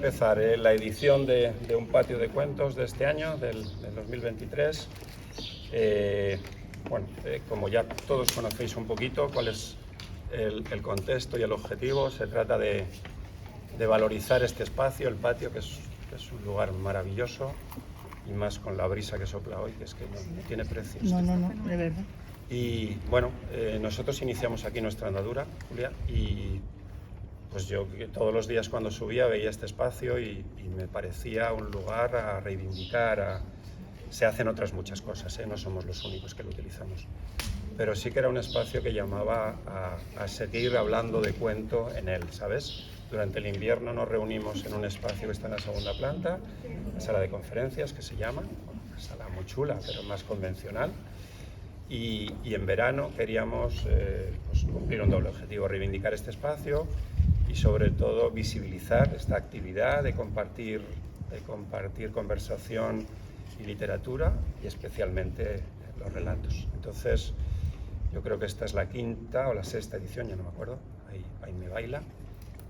empezar la edición de un patio de cuentos de este año, del 2023. Como ya todos conocéis un poquito cuál es el contexto y el objetivo, se trata de valorizar este espacio, el patio, que es un lugar maravilloso, y más con la brisa que sopla hoy, que es que no tiene precio. No, de verdad. Y bueno, nosotros iniciamos aquí nuestra andadura, Julia, y pues yo todos los días cuando subía veía este espacio y me parecía un lugar a reivindicar. Se hacen otras muchas cosas, no somos los únicos que lo utilizamos, pero sí que era un espacio que llamaba a seguir hablando de cuento en él, ¿sabes? Durante el invierno nos reunimos en un espacio que está en la segunda planta, la sala de conferencias, que se llama, una sala muy chula, pero más convencional. Y en verano queríamos pues cumplir un doble objetivo: reivindicar este espacio y sobre todo visibilizar esta actividad de compartir conversación y literatura, y especialmente los relatos. Entonces yo creo que esta es la quinta o la sexta edición, ya no me acuerdo, ahí me baila,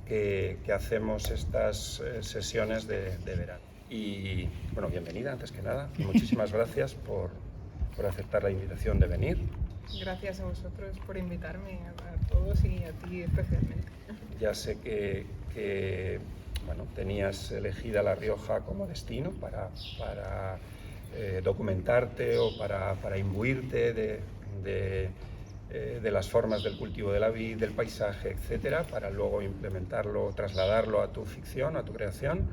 que hacemos estas sesiones de verano. Y bueno, bienvenida antes que nada, y muchísimas gracias por aceptar la invitación de venir. Gracias a vosotros por invitarme, a todos y a ti especialmente. Ya sé que bueno, tenías elegida La Rioja como destino para documentarte o para imbuirte de las formas del cultivo de la vid, del paisaje, etcétera, para luego implementarlo, trasladarlo a tu ficción, a tu creación.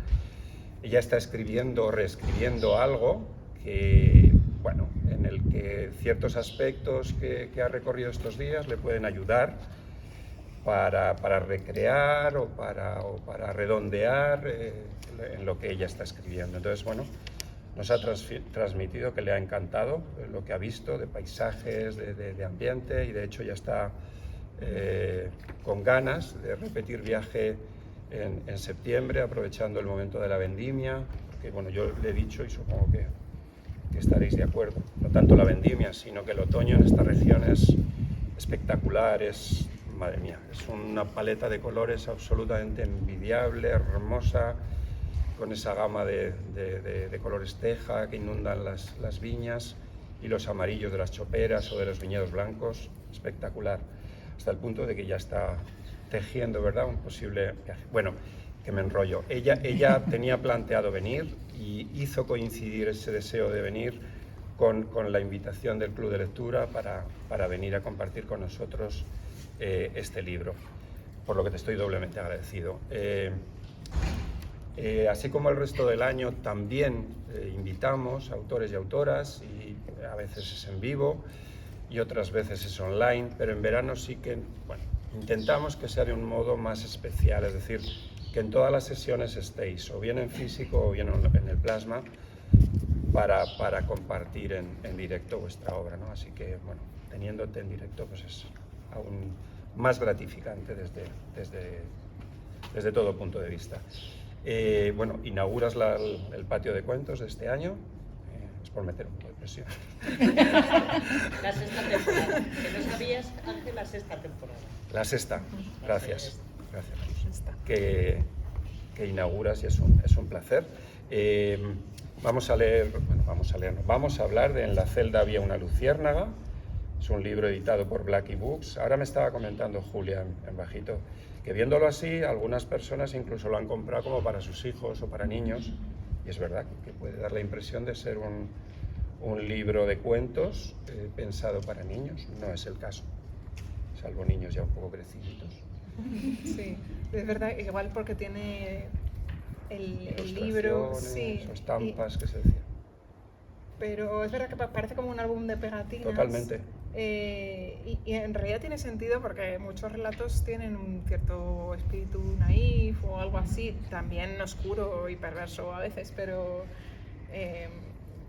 Ella está escribiendo o reescribiendo algo que, bueno, en el que ciertos aspectos que ha recorrido estos días le pueden ayudar para recrear o para redondear en lo que ella está escribiendo. Entonces, bueno, nos ha transmitido que le ha encantado lo que ha visto de paisajes, de ambiente, y de hecho ya está con ganas de repetir viaje en septiembre, aprovechando el momento de la vendimia, porque bueno, yo le he dicho y supongo que estaréis de acuerdo, no tanto la vendimia, sino que el otoño en esta región es espectacular, madre mía, es una paleta de colores absolutamente envidiable, hermosa, con esa gama de colores teja que inundan las viñas, y los amarillos de las choperas o de los viñedos blancos, espectacular, hasta el punto de que ya está tejiendo, ¿verdad?, un posible viaje. Bueno, que me enrollo. Ella tenía planteado venir y hizo coincidir ese deseo de venir con la invitación del Club de Lectura para venir a compartir con nosotros este libro, por lo que te estoy doblemente agradecido. Así como el resto del año también invitamos a autores y autoras, y a veces es en vivo y otras veces es online, pero en verano sí que, bueno, intentamos que sea de un modo más especial, es decir, que en todas las sesiones estéis, o bien en físico o bien en el plasma, para compartir en directo vuestra obra, ¿no? Así que, bueno, teniéndote en directo, pues es aún más gratificante desde todo punto de vista. Bueno, inauguras el patio de cuentos de este año, es por meter un poco de presión. La sexta temporada, que no sabías, Ángel, la sexta temporada. La sexta, gracias. Que inauguras, y es un placer. Vamos a hablar de En la celda había una luciérnaga. Es un libro editado por Blackie Books. Ahora me estaba comentando Julia en bajito que, viéndolo así, algunas personas incluso lo han comprado como para sus hijos o para niños, y es verdad que puede dar la impresión de ser un libro de cuentos pensado para niños. No es el caso, salvo niños ya un poco creciditos. Sí, es verdad, igual porque tiene el libro, sí, o estampas, que se decía. Pero es verdad que parece como un álbum de pegatinas. Totalmente. Y en realidad tiene sentido, porque muchos relatos tienen un cierto espíritu naif o algo así, también oscuro y perverso a veces, pero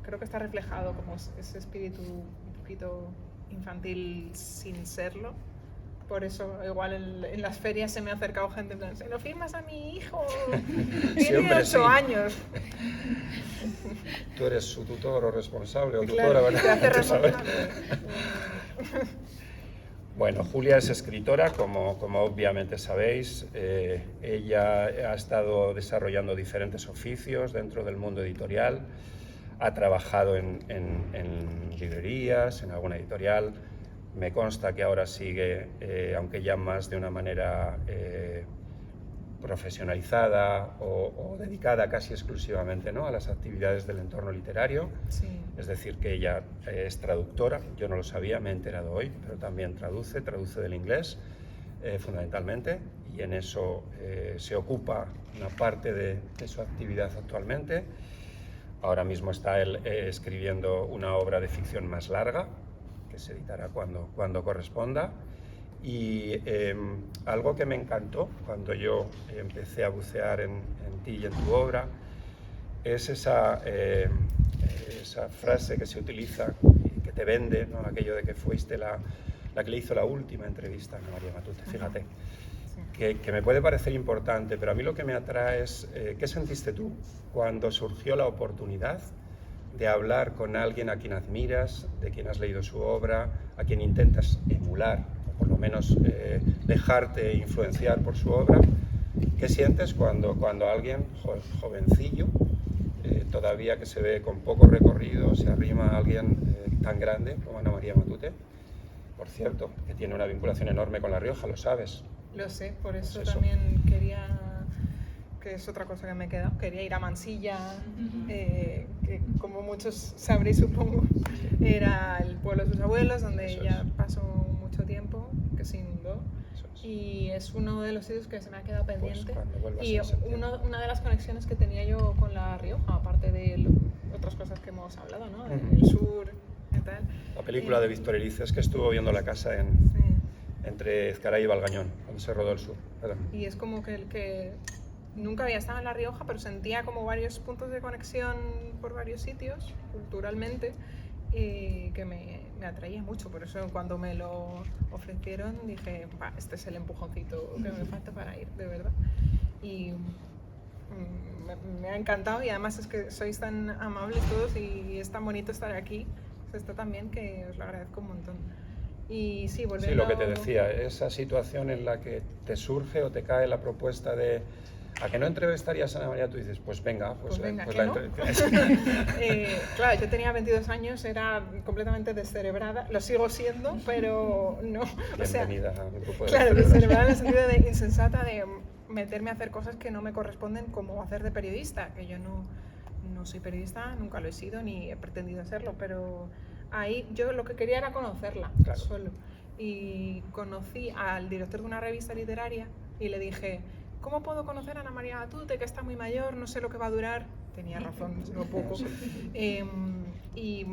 creo que está reflejado como ese espíritu un poquito infantil sin serlo. Por eso igual en las ferias se me ha acercado gente en plan, ¿se lo firmas a mi hijo? Tiene 8 años. Tú eres su tutor o responsable, o claro, tutora, ¿verdad? te hace responsable. Bueno, Julia es escritora, como obviamente sabéis. Ella ha estado desarrollando diferentes oficios dentro del mundo editorial. Ha trabajado en librerías, en alguna editorial. Me consta que ahora sigue, aunque ya más de una manera profesionalizada o dedicada casi exclusivamente, ¿no?, a las actividades del entorno literario. Sí. Es decir, que ella es traductora. Yo no lo sabía, me he enterado hoy, pero también traduce del inglés fundamentalmente, y en eso se ocupa una parte de su actividad actualmente. Ahora mismo está él escribiendo una obra de ficción más larga, que se editará cuando corresponda. Y algo que me encantó cuando yo empecé a bucear en ti y en tu obra es esa frase que se utiliza y que te vende, ¿no?, aquello de que fuiste la que le hizo la última entrevista a Ana María Matute. Fíjate, que me puede parecer importante, pero a mí lo que me atrae es ¿qué sentiste tú cuando surgió la oportunidad de hablar con alguien a quien admiras, de quien has leído su obra, a quien intentas emular, o por lo menos dejarte influenciar por su obra? ¿Qué sientes cuando alguien jovencillo, todavía que se ve con poco recorrido, se arrima a alguien tan grande como Ana María Matute? Por cierto, que tiene una vinculación enorme con La Rioja, lo sabes. Lo sé, por eso, Pues eso. también quería, que es otra cosa que me he quedado, quería ir a Mansilla, que como muchos sabréis, supongo, era el pueblo de sus abuelos, donde Eso ella es. pasó mucho tiempo, que se inundó. Eso es. Y es uno de los sitios que se me ha quedado pendiente. cuando vuelvas Y en septiembre. una de las conexiones que tenía yo con La Rioja, aparte de otras cosas que hemos hablado, ¿no? Ujú. Del sur y tal. La película de Víctor Elices, que estuvo viendo la casa Sí. entre Ezcaray y Valgañón, donde se rodó El Sur. Perdón. Y es como que nunca había estado en La Rioja, pero sentía como varios puntos de conexión por varios sitios, culturalmente, y que me atraía mucho. Por eso cuando me lo ofrecieron dije, este es el empujoncito que me falta para ir, de verdad. Y me ha encantado, y además es que sois tan amables todos y es tan bonito estar aquí. Pues esto también, que os lo agradezco un montón. Y sí, volviendo... Sí, lo que te decía, esa situación en la que te surge o te cae la propuesta de ¿a que no entrevistarías a Ana María? Tú dices, pues venga, Pues venga, pues ¿que la no? Claro, yo tenía 22 años, era completamente descerebrada, lo sigo siendo, pero no. Bienvenida a un grupo de Claro, descerebrados. descerebrada en el sentido de insensata, de meterme a hacer cosas que no me corresponden, como hacer de periodista, que yo no soy periodista, nunca lo he sido ni he pretendido serlo, pero ahí yo lo que quería era conocerla, Claro. solo. Y conocí al director de una revista literaria y le dije, ¿cómo puedo conocer a Ana María Matute, que está muy mayor, no sé lo que va a durar? Tenía razón, no poco. Y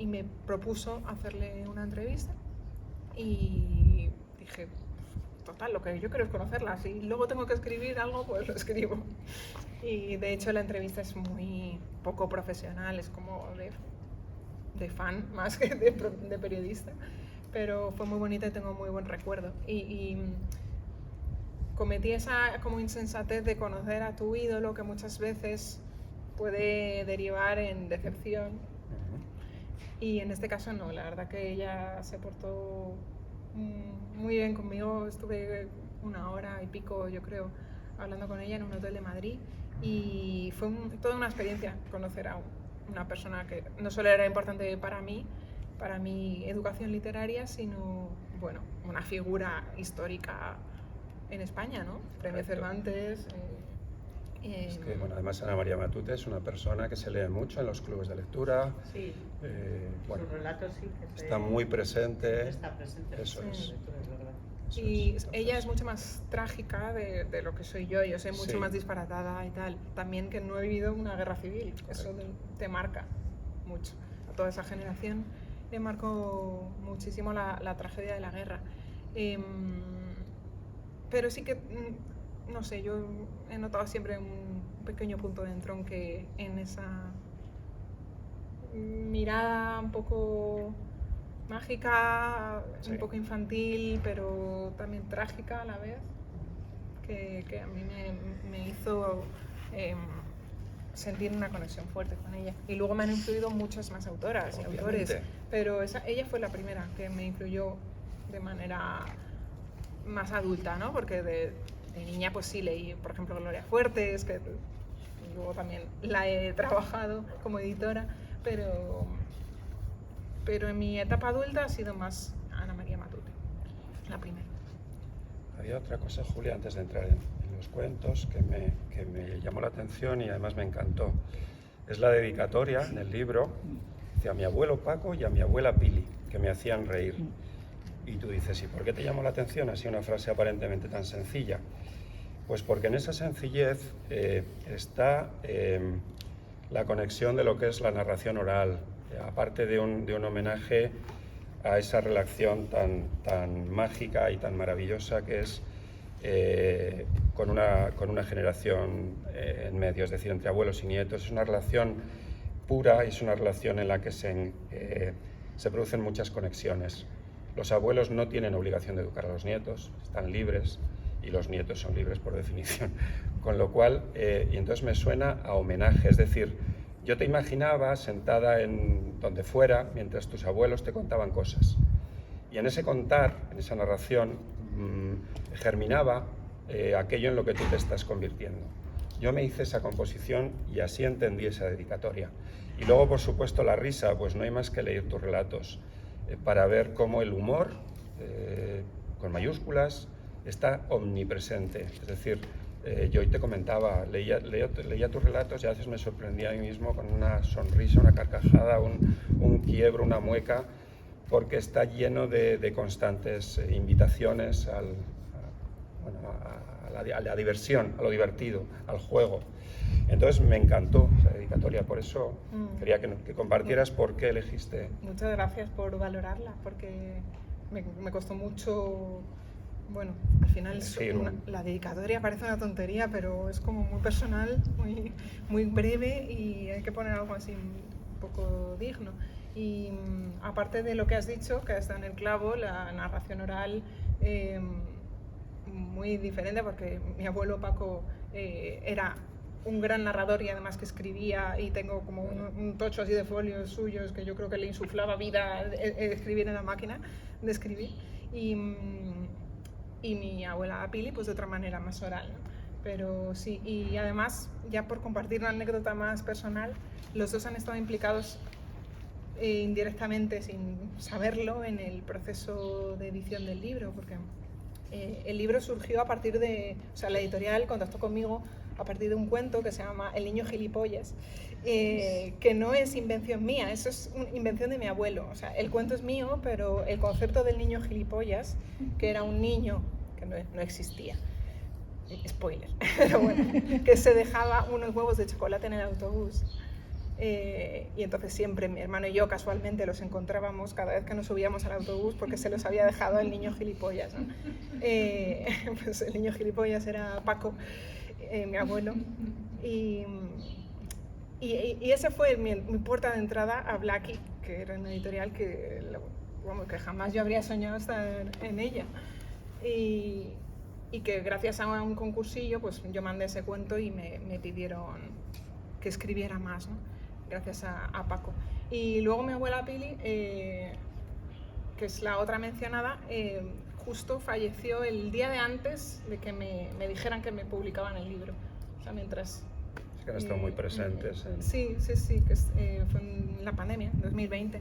me propuso hacerle una entrevista y dije, total, lo que yo quiero es conocerla. Si luego tengo que escribir algo, pues lo escribo. Y de hecho la entrevista es muy poco profesional, es como de fan más que de periodista. Pero fue muy bonita y tengo muy buen recuerdo. Y cometí esa como insensatez de conocer a tu ídolo, que muchas veces puede derivar en decepción. Y en este caso no, la verdad que ella se portó muy bien conmigo. Estuve 1 hora y pico, yo creo, hablando con ella en un hotel de Madrid, y fue toda una experiencia conocer a una persona que no solo era importante para mí, para mi educación literaria, sino, bueno, una figura histórica en España, ¿no? Premio Cervantes. Es que, bueno, además Ana María Matute es una persona que se lee mucho en los clubes de lectura. Sí, Bueno, su relato sí que está muy presente. está presente. Eso en es. la lectura, es verdad. Eso Y es. ella es mucho más trágica de lo que soy yo soy mucho Sí. más disparatada y tal. También que no he vivido una guerra civil, eso te marca mucho. A toda esa generación le marcó muchísimo la tragedia de la guerra. Pero sí que, no sé, yo he notado siempre un pequeño punto de entronque en esa mirada un poco mágica, Sí. un poco infantil, pero también trágica a la vez, que a mí me hizo sentir una conexión fuerte con ella. Y luego me han influido muchas más autoras y autores, Obviamente. pero ella fue la primera que me influyó de manera más adulta, ¿no? Porque de niña pues sí leí, por ejemplo, Gloria Fuertes, que luego también la he trabajado como editora, pero en mi etapa adulta ha sido más Ana María Matute, la primera. Había otra cosa, Julia, antes de entrar en los cuentos, que me llamó la atención y además me encantó. Es la dedicatoria en el libro a mi abuelo Paco y a mi abuela Pili, que me hacían reír. Y tú dices, ¿y por qué te llamó la atención así una frase aparentemente tan sencilla? Pues porque en esa sencillez está la conexión de lo que es la narración oral, aparte de un homenaje a esa relación tan mágica y tan maravillosa que es con una generación en medio, es decir, entre abuelos y nietos. Es una relación pura y es una relación en la que se producen muchas conexiones. Los abuelos no tienen obligación de educar a los nietos, están libres, y los nietos son libres por definición. Con lo cual, y entonces me suena a homenaje, es decir, yo te imaginaba sentada en donde fuera mientras tus abuelos te contaban cosas. Y en ese contar, en esa narración, germinaba aquello en lo que tú te estás convirtiendo. Yo me hice esa composición y así entendí esa dedicatoria. Y luego, por supuesto, la risa, pues no hay más que leer tus relatos para ver cómo el humor, con mayúsculas, está omnipresente. Es decir, yo hoy te comentaba, leía tus relatos y a veces me sorprendía a mí mismo con una sonrisa, una carcajada, un quiebro, una mueca, porque está lleno de constantes invitaciones a la diversión, a lo divertido, al juego. Entonces me encantó esa dedicatoria, por eso quería que compartieras por qué elegiste. Muchas gracias por valorarla, porque me costó mucho. Bueno, al final la dedicatoria parece una tontería, pero es como muy personal, muy breve, y hay que poner algo así un poco digno. Y aparte de lo que has dicho, que está en el clavo, la narración oral, muy diferente, porque mi abuelo Paco era un gran narrador y además que escribía, y tengo como un tocho así de folios suyos que yo creo que le insuflaba vida escribir en la máquina de escribir. Y mi abuela Pili, pues de otra manera más oral, ¿no? Pero sí, y además, ya por compartir una anécdota más personal, los dos han estado implicados indirectamente, sin saberlo, en el proceso de edición del libro, porque el libro surgió a partir de, o sea, la editorial contactó conmigo a partir de un cuento que se llama El niño gilipollas, que no es invención mía, eso es una invención de mi abuelo. O sea, el cuento es mío, pero el concepto del niño gilipollas, que era un niño que no existía, spoiler, pero bueno, que se dejaba unos huevos de chocolate en el autobús. Y entonces siempre mi hermano y yo casualmente los encontrábamos cada vez que nos subíamos al autobús porque se los había dejado el niño gilipollas, ¿no? Pues el niño gilipollas era Paco, mi abuelo, y ese fue mi puerta de entrada a Blackie, que era una editorial que jamás yo habría soñado estar en ella, y que gracias a un concursillo pues yo mandé ese cuento y me pidieron que escribiera más, ¿no? Gracias a Paco. Y luego mi abuela Pili, que es la otra mencionada, justo falleció el día de antes de que me dijeran que me publicaban el libro. O sea, mientras... Es que han estado muy presentes. Sí, que fue en la pandemia, en 2020.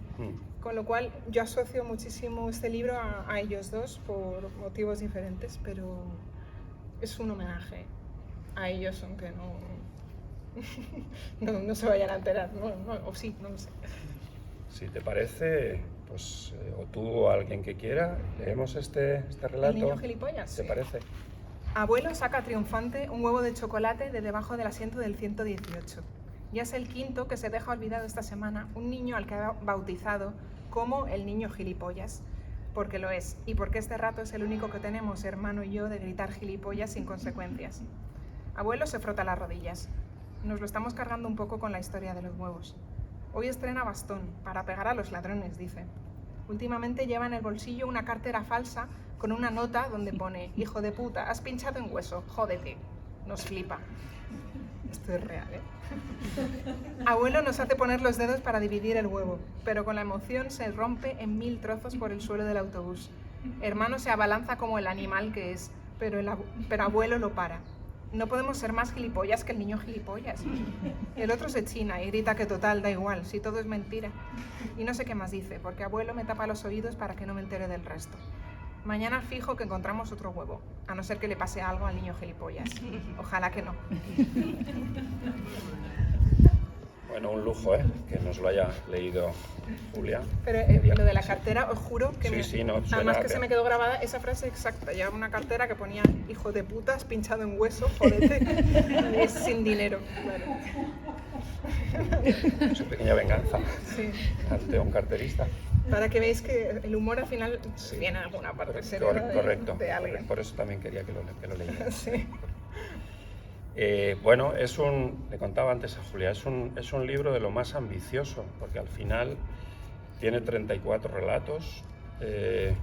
Con lo cual yo asocio muchísimo este libro a ellos dos por motivos diferentes, pero es un homenaje a ellos, aunque no se vayan a enterar, o sí, no lo sé. Si te parece, pues, o tú o alguien que quiera, leemos este relato. El niño gilipollas. ¿Te parece? Abuelo saca triunfante un huevo de chocolate de debajo del asiento del 118. Ya es el quinto que se deja olvidado esta semana un niño al que ha bautizado como el niño gilipollas. Porque lo es, y porque este rato es el único que tenemos, hermano y yo, de gritar gilipollas sin consecuencias. Abuelo se frota las rodillas. Nos lo estamos cargando un poco con la historia de los huevos. Hoy estrena bastón, para pegar a los ladrones, dice. Últimamente lleva en el bolsillo una cartera falsa con una nota donde pone: hijo de puta, has pinchado en hueso, jódete. Nos flipa. Esto es real, ¿eh? Abuelo nos hace poner los dedos para dividir el huevo, pero con la emoción se rompe en 1000 trozos por el suelo del autobús. Hermano se abalanza como el animal que es, pero abuelo lo para. No podemos ser más gilipollas que el niño gilipollas. El otro se china y grita que total, da igual, si todo es mentira. Y no sé qué más dice, porque abuelo me tapa los oídos para que no me entere del resto. Mañana fijo que encontramos otro huevo, a no ser que le pase algo al niño gilipollas. Ojalá que no. Bueno, un lujo, que nos lo haya leído Julia. Pero lo de la cartera, os juro que además que se me quedó grabada esa frase exacta. Llevaba una cartera que ponía hijo de putas, pinchado en hueso, jodete, es sin dinero. Claro. Su pequeña venganza ante un carterista. Para que veáis que el humor al final viene en alguna parte correcto, de alguien. Por eso también quería que lo leyera. Sí. Bueno, le contaba antes a Julia, es un libro de lo más ambicioso, porque al final tiene 34 relatos de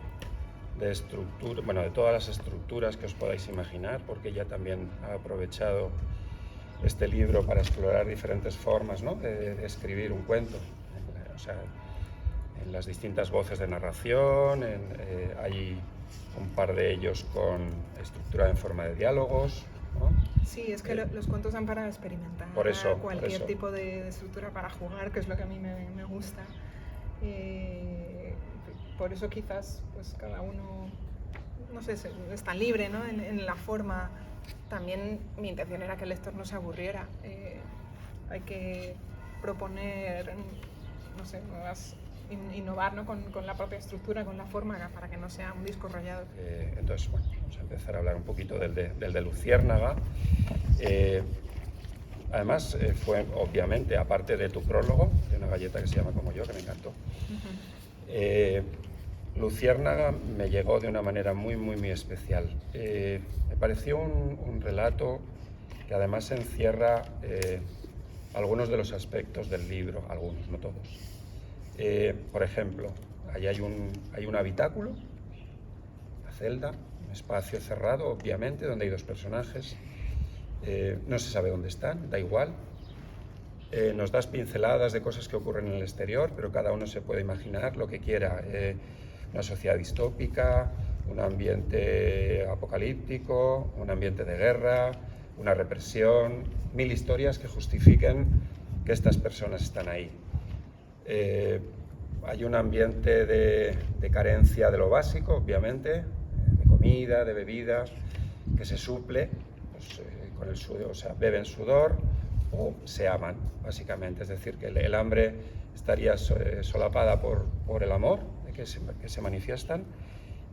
estructura, bueno, de todas las estructuras que os podáis imaginar, porque ella también ha aprovechado este libro para explorar diferentes formas, ¿no?, de escribir un cuento. O sea, en las distintas voces de narración, hay un par de ellos con estructura en forma de diálogos, ¿no? Sí, es que los cuentos dan para experimentar cualquier tipo de estructura, para jugar, que es lo que a mí me gusta. Por eso quizás pues cada uno, no sé, es tan libre, ¿no?, en la forma. También mi intención era que el lector no se aburriera. Hay que proponer, no sé, innovar, ¿no?, con la propia estructura, con la forma, para que no sea un disco rayado. Entonces, bueno, vamos a empezar a hablar un poquito del de Luciérnaga. Además, fue obviamente, aparte de tu prólogo, de una galleta que se llama Como yo, que me encantó. Luciérnaga me llegó de una manera muy, muy, muy especial. Me pareció un relato que además encierra algunos de los aspectos del libro, algunos, no todos. Por ejemplo, ahí hay un habitáculo, una celda, un espacio cerrado, obviamente, donde hay dos personajes. No se sabe dónde están, da igual. Nos das pinceladas de cosas que ocurren en el exterior, pero cada uno se puede imaginar lo que quiera. Una sociedad distópica, un ambiente apocalíptico, un ambiente de guerra, una represión, 1000 historias que justifiquen que estas personas están ahí. Hay un ambiente de carencia de lo básico, obviamente, de comida, de bebida, que se suple pues, con el sudor, o sea, beben sudor o se aman, básicamente. Es decir, que el hambre estaría solapada por el amor que se manifiestan,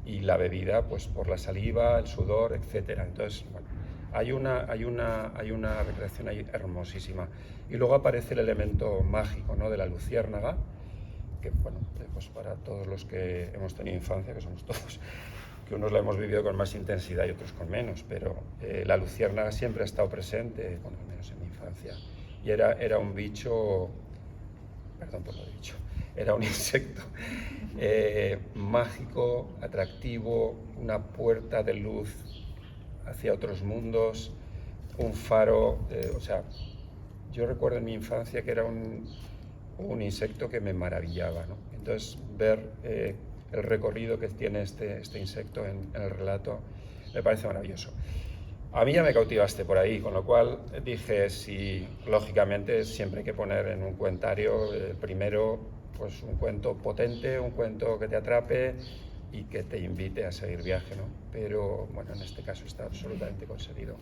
y la bebida pues por la saliva, el sudor, etc. Entonces, bueno, hay una recreación ahí hermosísima. Y luego aparece el elemento mágico, ¿no?, de la luciérnaga, que bueno, pues para todos los que hemos tenido infancia, que somos todos, que unos la hemos vivido con más intensidad y otros con menos, pero la luciérnaga siempre ha estado presente, bueno, al menos en mi infancia, y era un bicho, perdón por lo dicho, era un insecto mágico, atractivo, una puerta de luz hacia otros mundos, un faro, o sea, yo recuerdo en mi infancia que era un insecto que me maravillaba, ¿no? Entonces, ver el recorrido que tiene este insecto en el relato me parece maravilloso. A mí ya me cautivaste por ahí, con lo cual dije, sí, lógicamente siempre hay que poner en un cuentario primero pues un cuento potente, un cuento que te atrape y que te invite a seguir viaje, ¿no? Pero bueno, en este caso está absolutamente conseguido.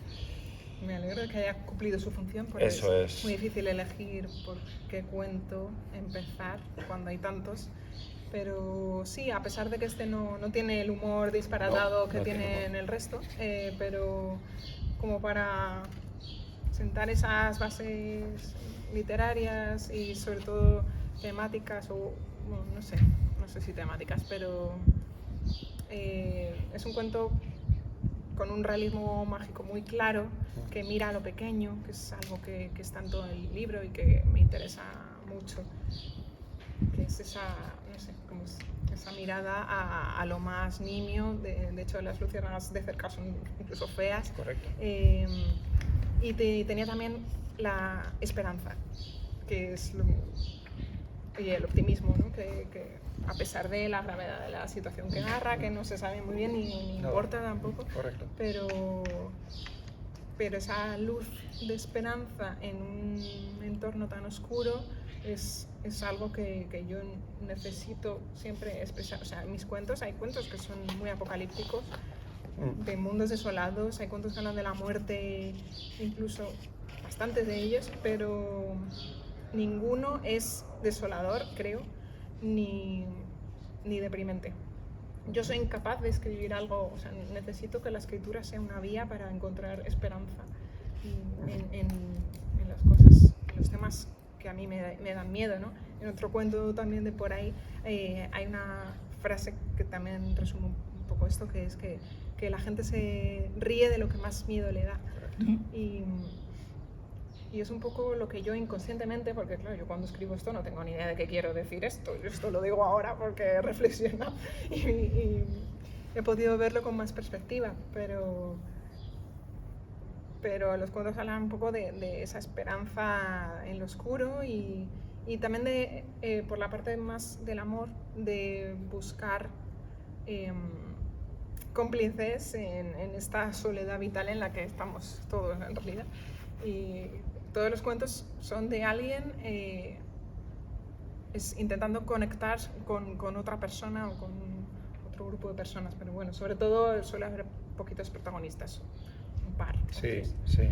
Me alegro de que haya cumplido su función, porque es muy difícil elegir por qué cuento empezar cuando hay tantos. Pero sí, a pesar de que este no tiene el humor disparatado que tiene en el resto, pero como para sentar esas bases literarias y sobre todo temáticas, o bueno, no sé si temáticas, pero es un cuento con un realismo mágico muy claro, que mira a lo pequeño, que es algo que está en todo el libro y que me interesa mucho, que es esa, no sé, como esa mirada a lo más nimio. De hecho, las luciérnagas de cerca son incluso feas. Correcto. Y tenía también la esperanza, que es el optimismo, ¿no? Que a pesar de la gravedad de la situación que narra, que no se sabe muy bien ni No. importa tampoco, Correcto. pero esa luz de esperanza en un entorno tan oscuro es algo que yo necesito siempre expresar. O sea, en mis cuentos hay cuentos que son muy apocalípticos, de mundos desolados, hay cuentos que hablan de la muerte, incluso bastantes de ellos, pero ninguno es desolador, creo, ni deprimente. Yo soy incapaz de escribir algo, o sea, necesito que la escritura sea una vía para encontrar esperanza en las cosas, en los temas que a mí me dan miedo, ¿no? En otro cuento también de por ahí hay una frase que también resume un poco esto, que es que la gente se ríe de lo que más miedo le da. Y es un poco lo que yo inconscientemente, porque claro, yo cuando escribo esto no tengo ni idea de qué quiero decir esto, yo esto lo digo ahora porque he reflexionado y he podido verlo con más perspectiva, pero los cuentos hablan un poco de esa esperanza en lo oscuro y también por la parte más del amor, de buscar cómplices en esta soledad vital en la que estamos todos en realidad. Y todos los cuentos son de alguien intentando conectar con otra persona o con otro grupo de personas, pero bueno, sobre todo suele haber poquitos protagonistas, un par. Sí, sí.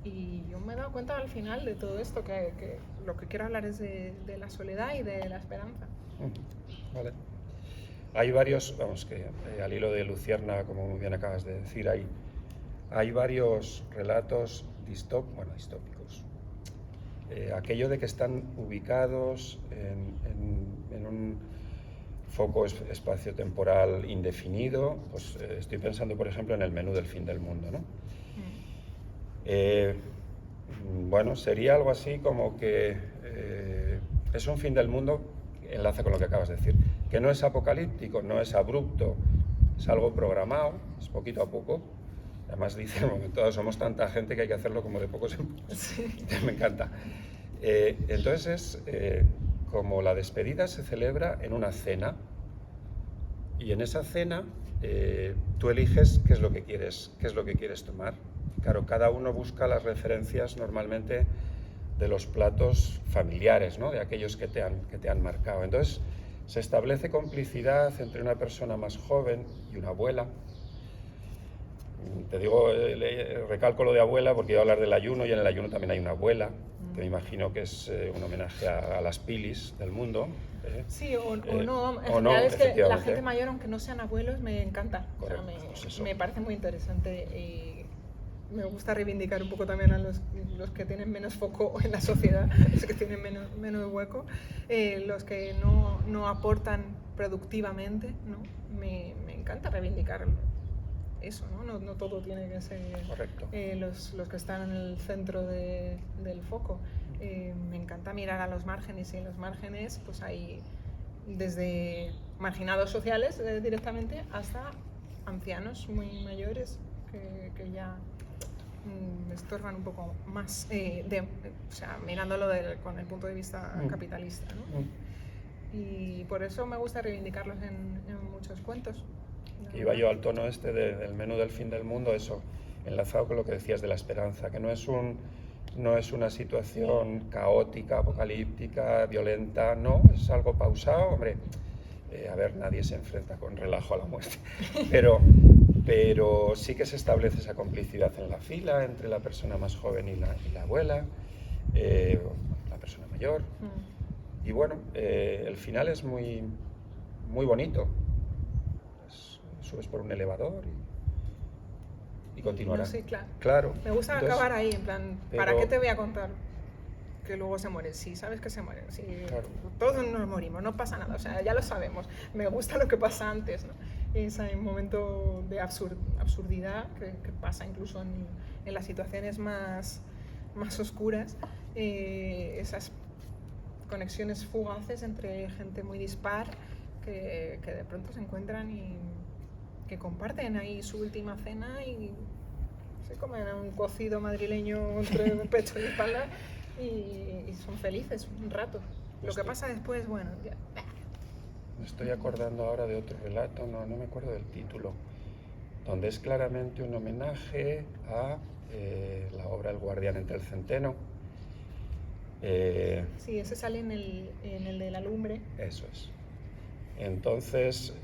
Y yo me he dado cuenta al final de todo esto que lo que quiero hablar es de la soledad y de la esperanza. Vale. Hay varios, vamos, que al hilo de Lucierna, como muy bien acabas de decir, hay varios relatos distópicos. Aquello de que están ubicados en un foco espacio-temporal indefinido, pues estoy pensando, por ejemplo, en El menú del fin del mundo, ¿no? Bueno, sería algo así como que es un fin del mundo, enlaza con lo que acabas de decir, que no es apocalíptico, no es abrupto, es algo programado, es poquito a poco. Además dice, en un momento dado, somos tanta gente que hay que hacerlo como de pocos en pocos. Sí. Me encanta. Entonces, como la despedida se celebra en una cena, y en esa cena tú eliges qué es lo que quieres tomar. Claro, cada uno busca las referencias normalmente de los platos familiares, ¿no? De aquellos que te han marcado. Entonces, se establece complicidad entre una persona más joven y una abuela. Te digo, recalco lo de abuela porque iba a hablar del ayuno, y en el ayuno también hay una abuela, que me imagino que es un homenaje a las pilis del mundo. Sí, o no. En o no, realidad es que la gente mayor, aunque no sean abuelos, me encanta. Correcto, o sea, pues me parece muy interesante y me gusta reivindicar un poco también a los que tienen menos foco en la sociedad, los que tienen menos hueco, los que no aportan productivamente, ¿no? Me encanta reivindicar eso, ¿no? No todo tiene que ser los que están en el centro del foco. Me encanta mirar a los márgenes, y en los márgenes pues hay desde marginados sociales directamente hasta ancianos muy mayores que ya me estorban un poco más, o sea, mirándolo con el punto de vista capitalista, ¿no? Y por eso me gusta reivindicarlos en muchos cuentos. Iba yo al tono este del menú del fin del mundo, eso, enlazado con lo que decías de la esperanza, que no es una situación caótica, apocalíptica, violenta, no, es algo pausado. Hombre, a ver, nadie se enfrenta con relajo a la muerte, pero sí que se establece esa complicidad en la fila entre la persona más joven y la abuela, la persona mayor. Y bueno, el final es muy, muy bonito. Subes por un elevador y continuarás. No, sí, claro. Me gusta acabar ahí, en plan, ¿para qué te voy a contar que luego se mueren? Sí, sabes que se mueren, sí, claro. Todos nos morimos, no pasa nada, o sea, ya lo sabemos. Me gusta lo que pasa antes, ¿no? Ese momento de absurdidad que pasa incluso en las situaciones más oscuras, esas conexiones fugaces entre gente muy dispar que de pronto se encuentran y que comparten ahí su última cena y se comen un cocido madrileño entre pecho y espalda y son felices un rato. Lo que pasa después, bueno, ya. Me estoy acordando ahora de otro relato, no me acuerdo del título, donde es claramente un homenaje a la obra El guardián entre el centeno. Sí, ese sale en el de la lumbre. Eso es. Entonces,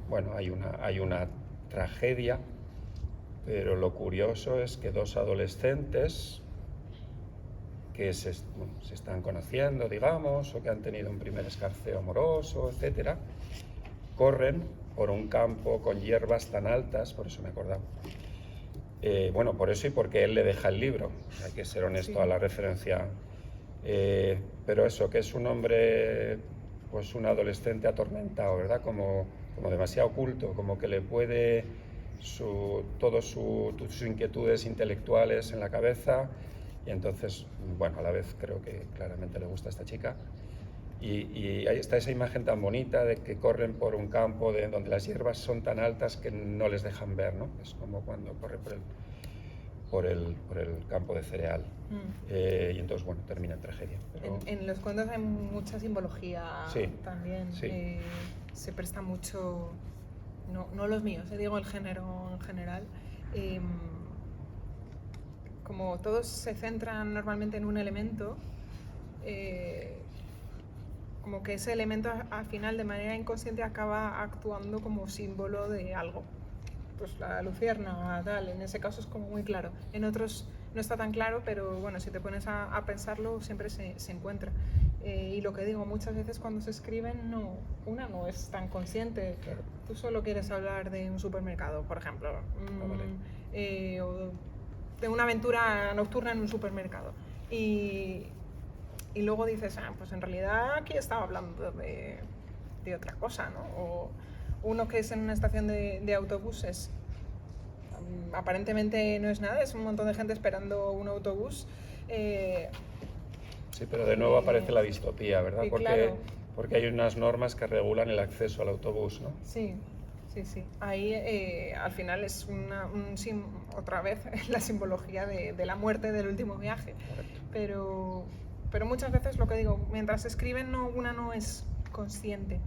bueno, hay una tragedia, pero lo curioso es que dos adolescentes que se están conociendo, digamos, o que han tenido un primer escarceo amoroso, etcétera, corren por un campo con hierbas tan altas, por eso me he acordado. Bueno, por eso y porque él le deja el libro, hay que ser honesto, sí, a la referencia. Pero eso, que es un hombre, pues un adolescente atormentado, ¿verdad? Como demasiado oculto, como que le puede todas sus inquietudes intelectuales en la cabeza, y entonces, bueno, a la vez creo que claramente le gusta a esta chica. Y ahí está esa imagen tan bonita de que corren por un campo donde las hierbas son tan altas que no les dejan ver, ¿no? Es como cuando corre por el campo de cereal. Y entonces, bueno, termina en tragedia. Pero... En los cuentos hay mucha simbología, sí, también. Sí. Se presta mucho, no los míos, digo el género en general. Como todos se centran normalmente en un elemento, como que ese elemento al final de manera inconsciente acaba actuando como símbolo de algo. Pues la luciérnaga, tal, en ese caso es como muy claro. En otros no está tan claro, pero bueno, si te pones a pensarlo siempre se encuentra. Y lo que digo, muchas veces cuando se escriben una no es tan consciente. Claro. Tú solo quieres hablar de un supermercado, por ejemplo, vale. O de una aventura nocturna en un supermercado. Y luego dices, pues en realidad aquí estaba hablando de otra cosa, ¿no? O uno que es en una estación de autobuses, aparentemente no es nada, es un montón de gente esperando un autobús. Sí, pero de nuevo aparece la distopía, ¿verdad? Claro. Porque hay unas normas que regulan el acceso al autobús, ¿no? Sí. Ahí al final es otra vez la simbología de la muerte del último viaje. Correcto. Pero muchas veces lo que digo, mientras escriben una no es consciente,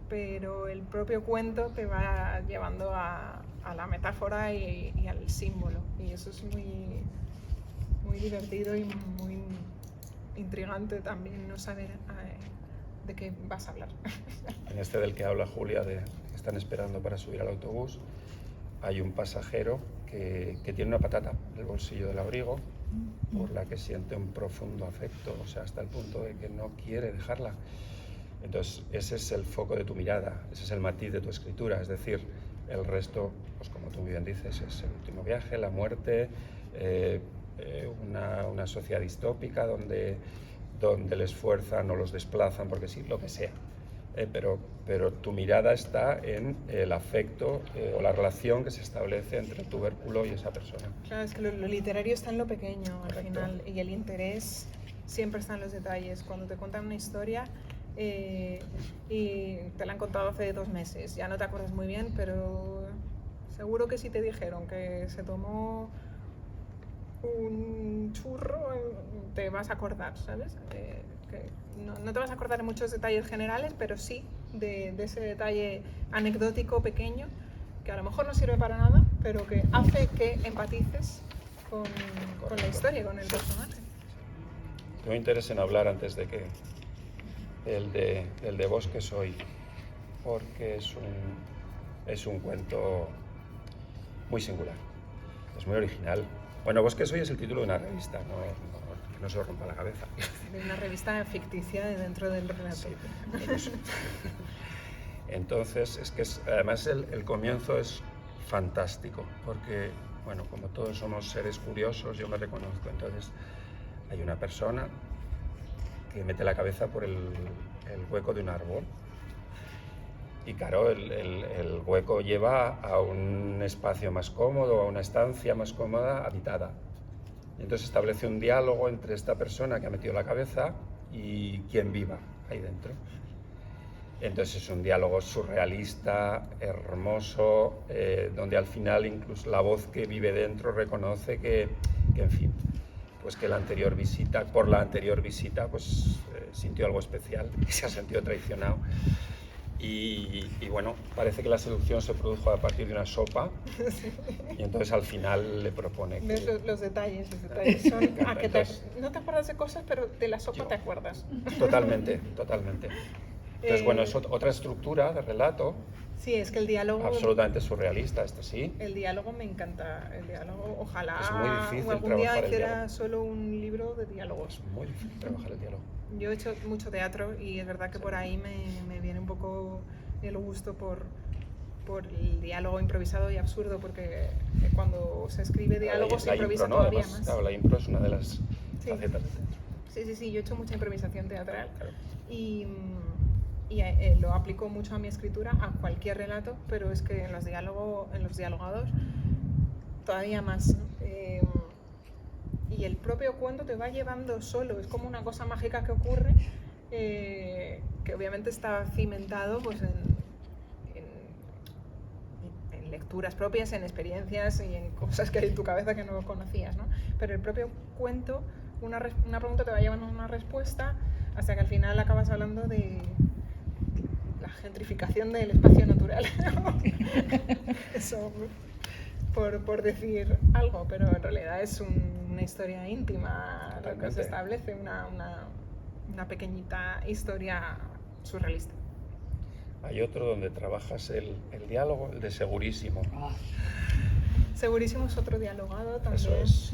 pero el propio cuento te va llevando a la metáfora y al símbolo, y eso es muy, muy divertido y muy intrigante también, no saber de qué vas a hablar. En este del que habla Julia, de que están esperando para subir al autobús, hay un pasajero que tiene una patata en el bolsillo del abrigo, por la que siente un profundo afecto, o sea, hasta el punto de que no quiere dejarla. Entonces, ese es el foco de tu mirada, ese es el matiz de tu escritura, es decir, el resto, pues como tú muy bien dices, es el último viaje, la muerte, una sociedad distópica donde les fuerzan o los desplazan, porque sí, lo que sea. Pero tu mirada está en el afecto o la relación que se establece entre el tubérculo y esa persona. Claro, es que lo literario está en lo pequeño al Correcto. final, y el interés siempre está en los detalles. Cuando te cuentan una historia y te la han contado hace 2 meses, ya no te acuerdas muy bien, pero seguro que si te dijeron que se tomó un churro, te vas a acordar, ¿sabes? Que no te vas a acordar de muchos detalles generales, pero sí de ese detalle anecdótico pequeño que a lo mejor no sirve para nada, pero que hace que empatices con la historia, con el personaje. Tengo interés en hablar antes de que el de Bosque Soy, porque es un cuento muy singular, es muy original. Bueno, Bosque Soy es el título de una revista, que no se lo rompa la cabeza. De una revista ficticia dentro del relato. Sí, entonces, es que además el comienzo es fantástico, porque, bueno, como todos somos seres curiosos, yo me reconozco. Entonces, hay una persona que mete la cabeza por el hueco de un árbol. Y claro, el hueco lleva a un espacio más cómodo, a una estancia más cómoda, habitada. Y entonces establece un diálogo entre esta persona que ha metido la cabeza y quien viva ahí dentro. Entonces es un diálogo surrealista, hermoso, donde al final incluso la voz que vive dentro reconoce que en fin, pues que por la anterior visita, pues sintió algo especial y se ha sentido traicionado. Y bueno, parece que la seducción se produjo a partir de una sopa, sí. Y entonces al final le propone que... Los detalles son a que no te acuerdas de cosas, pero de la sopa te acuerdas. Totalmente. Entonces, bueno, es otra estructura de relato. Sí, es que el diálogo... Absolutamente surrealista, sí. El diálogo me encanta, el diálogo, ojalá es muy difícil algún día hiciera solo un libro de diálogos. Es muy difícil trabajar el diálogo. Yo he hecho mucho teatro y es verdad que por ahí me viene un poco el gusto por el diálogo improvisado y absurdo, porque cuando se escribe diálogo se improvisa todavía más. Claro, la impro es una de las facetas del teatro. Sí, yo he hecho mucha improvisación teatral, claro. Y lo aplico mucho a mi escritura, a cualquier relato, pero es que en los dialogados todavía más, ¿no? Y el propio cuento te va llevando solo, es como una cosa mágica que ocurre, que obviamente está cimentado pues, en lecturas propias, en experiencias y en cosas que hay en tu cabeza que no conocías, ¿no? Pero el propio cuento, una pregunta te va llevando a una respuesta hasta que al final acabas hablando de la gentrificación del espacio natural. Eso, por decir algo, pero en realidad es una historia íntima lo que se establece, una pequeñita historia surrealista. Hay otro donde trabajas el diálogo, el de Segurísimo. Segurísimo es otro dialogado también. Eso es.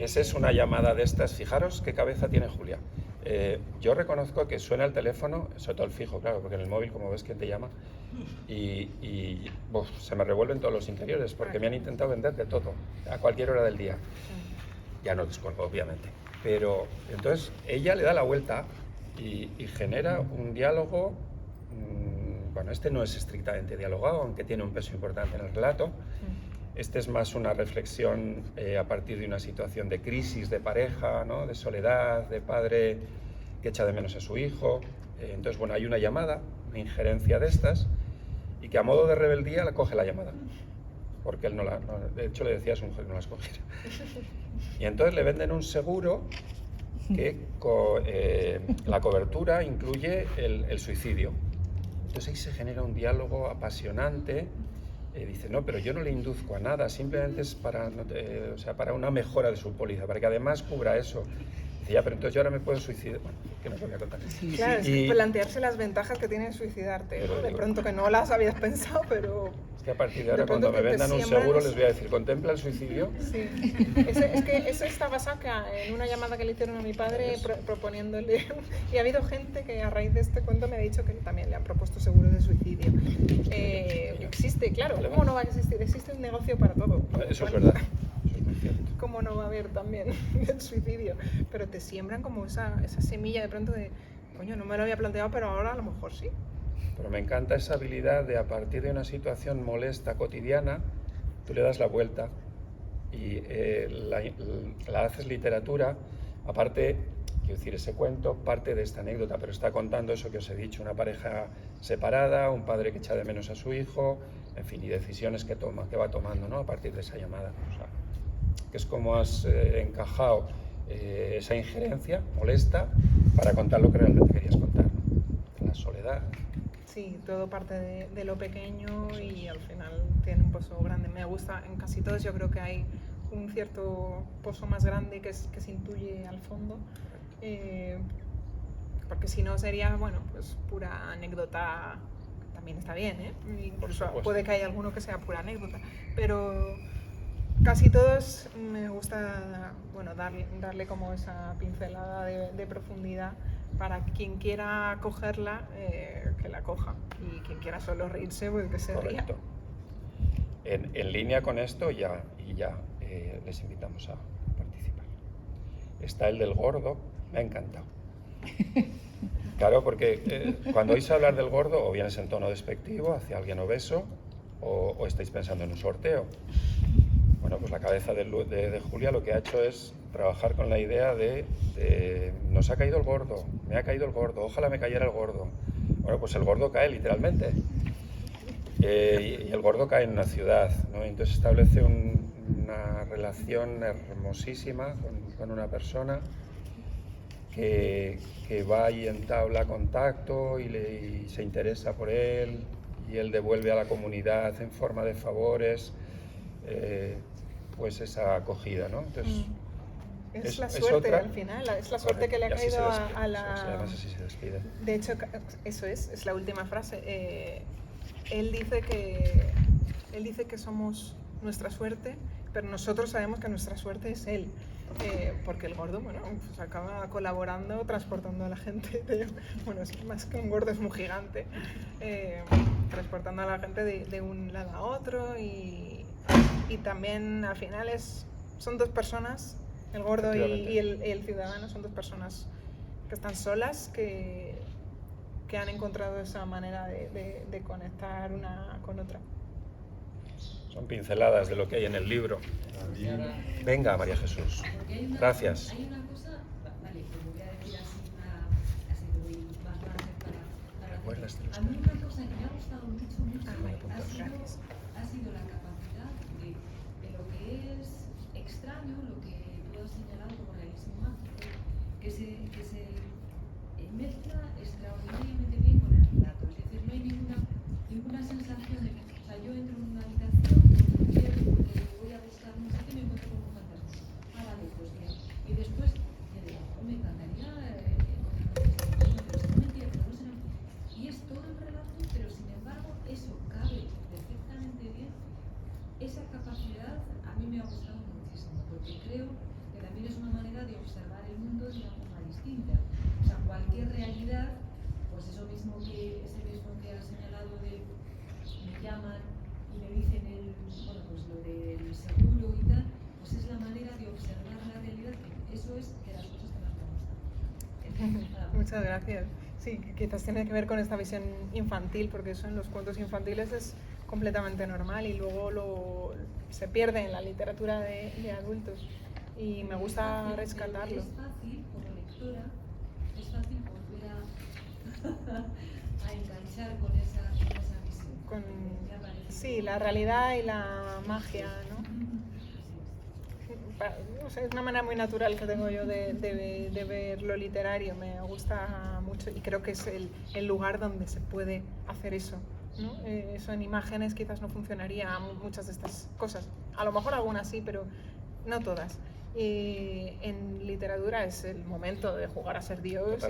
Esa es una llamada de estas. Fijaros qué cabeza tiene Julia. Yo reconozco que suena el teléfono, sobre todo el fijo, claro, porque en el móvil, como ves, quién te llama, y se me revuelven todos los interiores, porque me han intentado vender de todo, a cualquier hora del día. Ya no descuelgo, obviamente. Pero entonces ella le da la vuelta y genera un diálogo. Bueno, este no es estrictamente dialogado, aunque tiene un peso importante en el relato. Este es más una reflexión a partir de una situación de crisis de pareja, ¿no? De soledad, de padre que echa de menos a su hijo. Entonces, bueno, hay una llamada, una injerencia de estas, y que a modo de rebeldía la coge la llamada. Porque él de hecho le decía a su mujer que no las cogiera. Y entonces le venden un seguro que la cobertura incluye el suicidio. Entonces ahí se genera un diálogo apasionante. Dice, no, pero yo no le induzco a nada, simplemente es para una mejora de su póliza, para que además cubra eso. Dice, ya, pero entonces yo ahora me puedo suicidar. Bueno, que no os voy a contar. Claro, es plantearse las ventajas que tiene suicidarte, ¿no? De pronto que no las habías pensado, pero... Es que a partir de ahora, cuando me vendan un seguro, les voy a decir, ¿contempla el suicidio? Sí. Es que eso está basado en una llamada que le hicieron a mi padre proponiéndole... Y ha habido gente que a raíz de este cuento me ha dicho que también le han propuesto seguros de suicidio. Existe, claro, ¿cómo no va a existir? Existe un negocio para todo. Eso es verdad. Eso es muy cierto. ¿Cómo no va a haber también el suicidio? Pero te siembran como esa semilla de pronto de, coño, no me lo había planteado, pero ahora a lo mejor sí. Pero me encanta esa habilidad de, a partir de una situación molesta, cotidiana, tú le das la vuelta y la haces literatura. Aparte, quiero decir, ese cuento parte de esta anécdota, pero está contando eso que os he dicho, una pareja separada, un padre que echa de menos a su hijo, en fin, y decisiones que va tomando, ¿no? A partir de esa llamada. O sea, que es como has encajado esa injerencia molesta para contar lo que realmente querías contar, ¿no? La soledad. Sí, todo parte de lo pequeño y al final tiene un pozo grande. Me gusta, en casi todos yo creo que hay un cierto pozo más grande que se intuye al fondo, porque si no sería, bueno, pues pura anécdota, también está bien, ¿eh? Incluso puede que haya alguno que sea pura anécdota, pero casi todos me gusta, bueno, darle como esa pincelada de profundidad para quien quiera cogerla, que la coja, y quien quiera solo reírse, pues que se ría. Correcto. En línea con esto ya les invitamos a participar. Está el del gordo, me ha encantado. Claro, porque cuando oís hablar del gordo, o vienes en tono despectivo hacia alguien obeso, o estáis pensando en un sorteo. Bueno, pues la cabeza de Julia lo que ha hecho es trabajar con la idea de nos ha caído el gordo, me ha caído el gordo, ojalá me cayera el gordo. Bueno, pues el gordo cae literalmente. Y el gordo cae en una ciudad, ¿no? Entonces establece un una relación hermosísima con una persona que va y entabla contacto y se interesa por él, y él devuelve a la comunidad en forma de favores pues esa acogida, ¿no? Entonces, es la suerte otra, al final, es la suerte que le ha caído a la... Además así se despide. De hecho, eso es la última frase. Él dice que somos nuestra suerte, pero nosotros sabemos que nuestra suerte es él. Porque el gordo, bueno, pues acaba colaborando, transportando a la gente, bueno, es más que un gordo, es muy gigante, transportando a la gente de un lado a otro, y también al final son dos personas, el gordo y el ciudadano son dos personas que están solas, que han encontrado esa manera de conectar una con otra. Son pinceladas de lo que hay en el libro. Venga, María Jesús. Gracias. Hay una cosa, vale, te lo voy a decir así te voy más para ¿Recuerdas de los a mí una cosa que me ha gustado mucho Gracias. ha sido la capacidad de lo que es extraño, lo que tú has señalado como realismo mágico, que se mezcla extraordinariamente bien con el relato. Es decir, no hay ninguna sensación de... O sea, yo entro en una habitación, porque voy a buscar un sitio y me encuentro con un fantasma. Ah, vale, pues bien. Y después, yo digo, me encantaría encontrar pero es mentira, pero no será. Y es todo el relato, pero sin embargo, eso cabe perfectamente bien. Esa capacidad a mí me ha gustado muchísimo, porque creo que también es una manera de observar el mundo de una forma distinta. O sea, cualquier realidad, pues ese mismo que has señalado de me llaman y me dicen bueno, pues lo del seguro y tal, pues es la manera de observar la realidad, que eso es de las cosas que más me gustan. Muchas gracias. Sí, quizás tiene que ver con esta visión infantil, porque eso en los cuentos infantiles es completamente normal y luego se pierde en la literatura de adultos, y me gusta rescatarlo. Es fácil, como lectora, es fácil volver a enganchar con esa visión. Sí, la realidad y la magia, ¿no? No sé, es una manera muy natural que tengo yo de ver lo literario, me gusta mucho, y creo que es el lugar donde se puede hacer eso, ¿no? Eso en imágenes quizás no funcionaría muchas de estas cosas, a lo mejor algunas sí, pero no todas. En literatura es el momento de jugar a ser Dios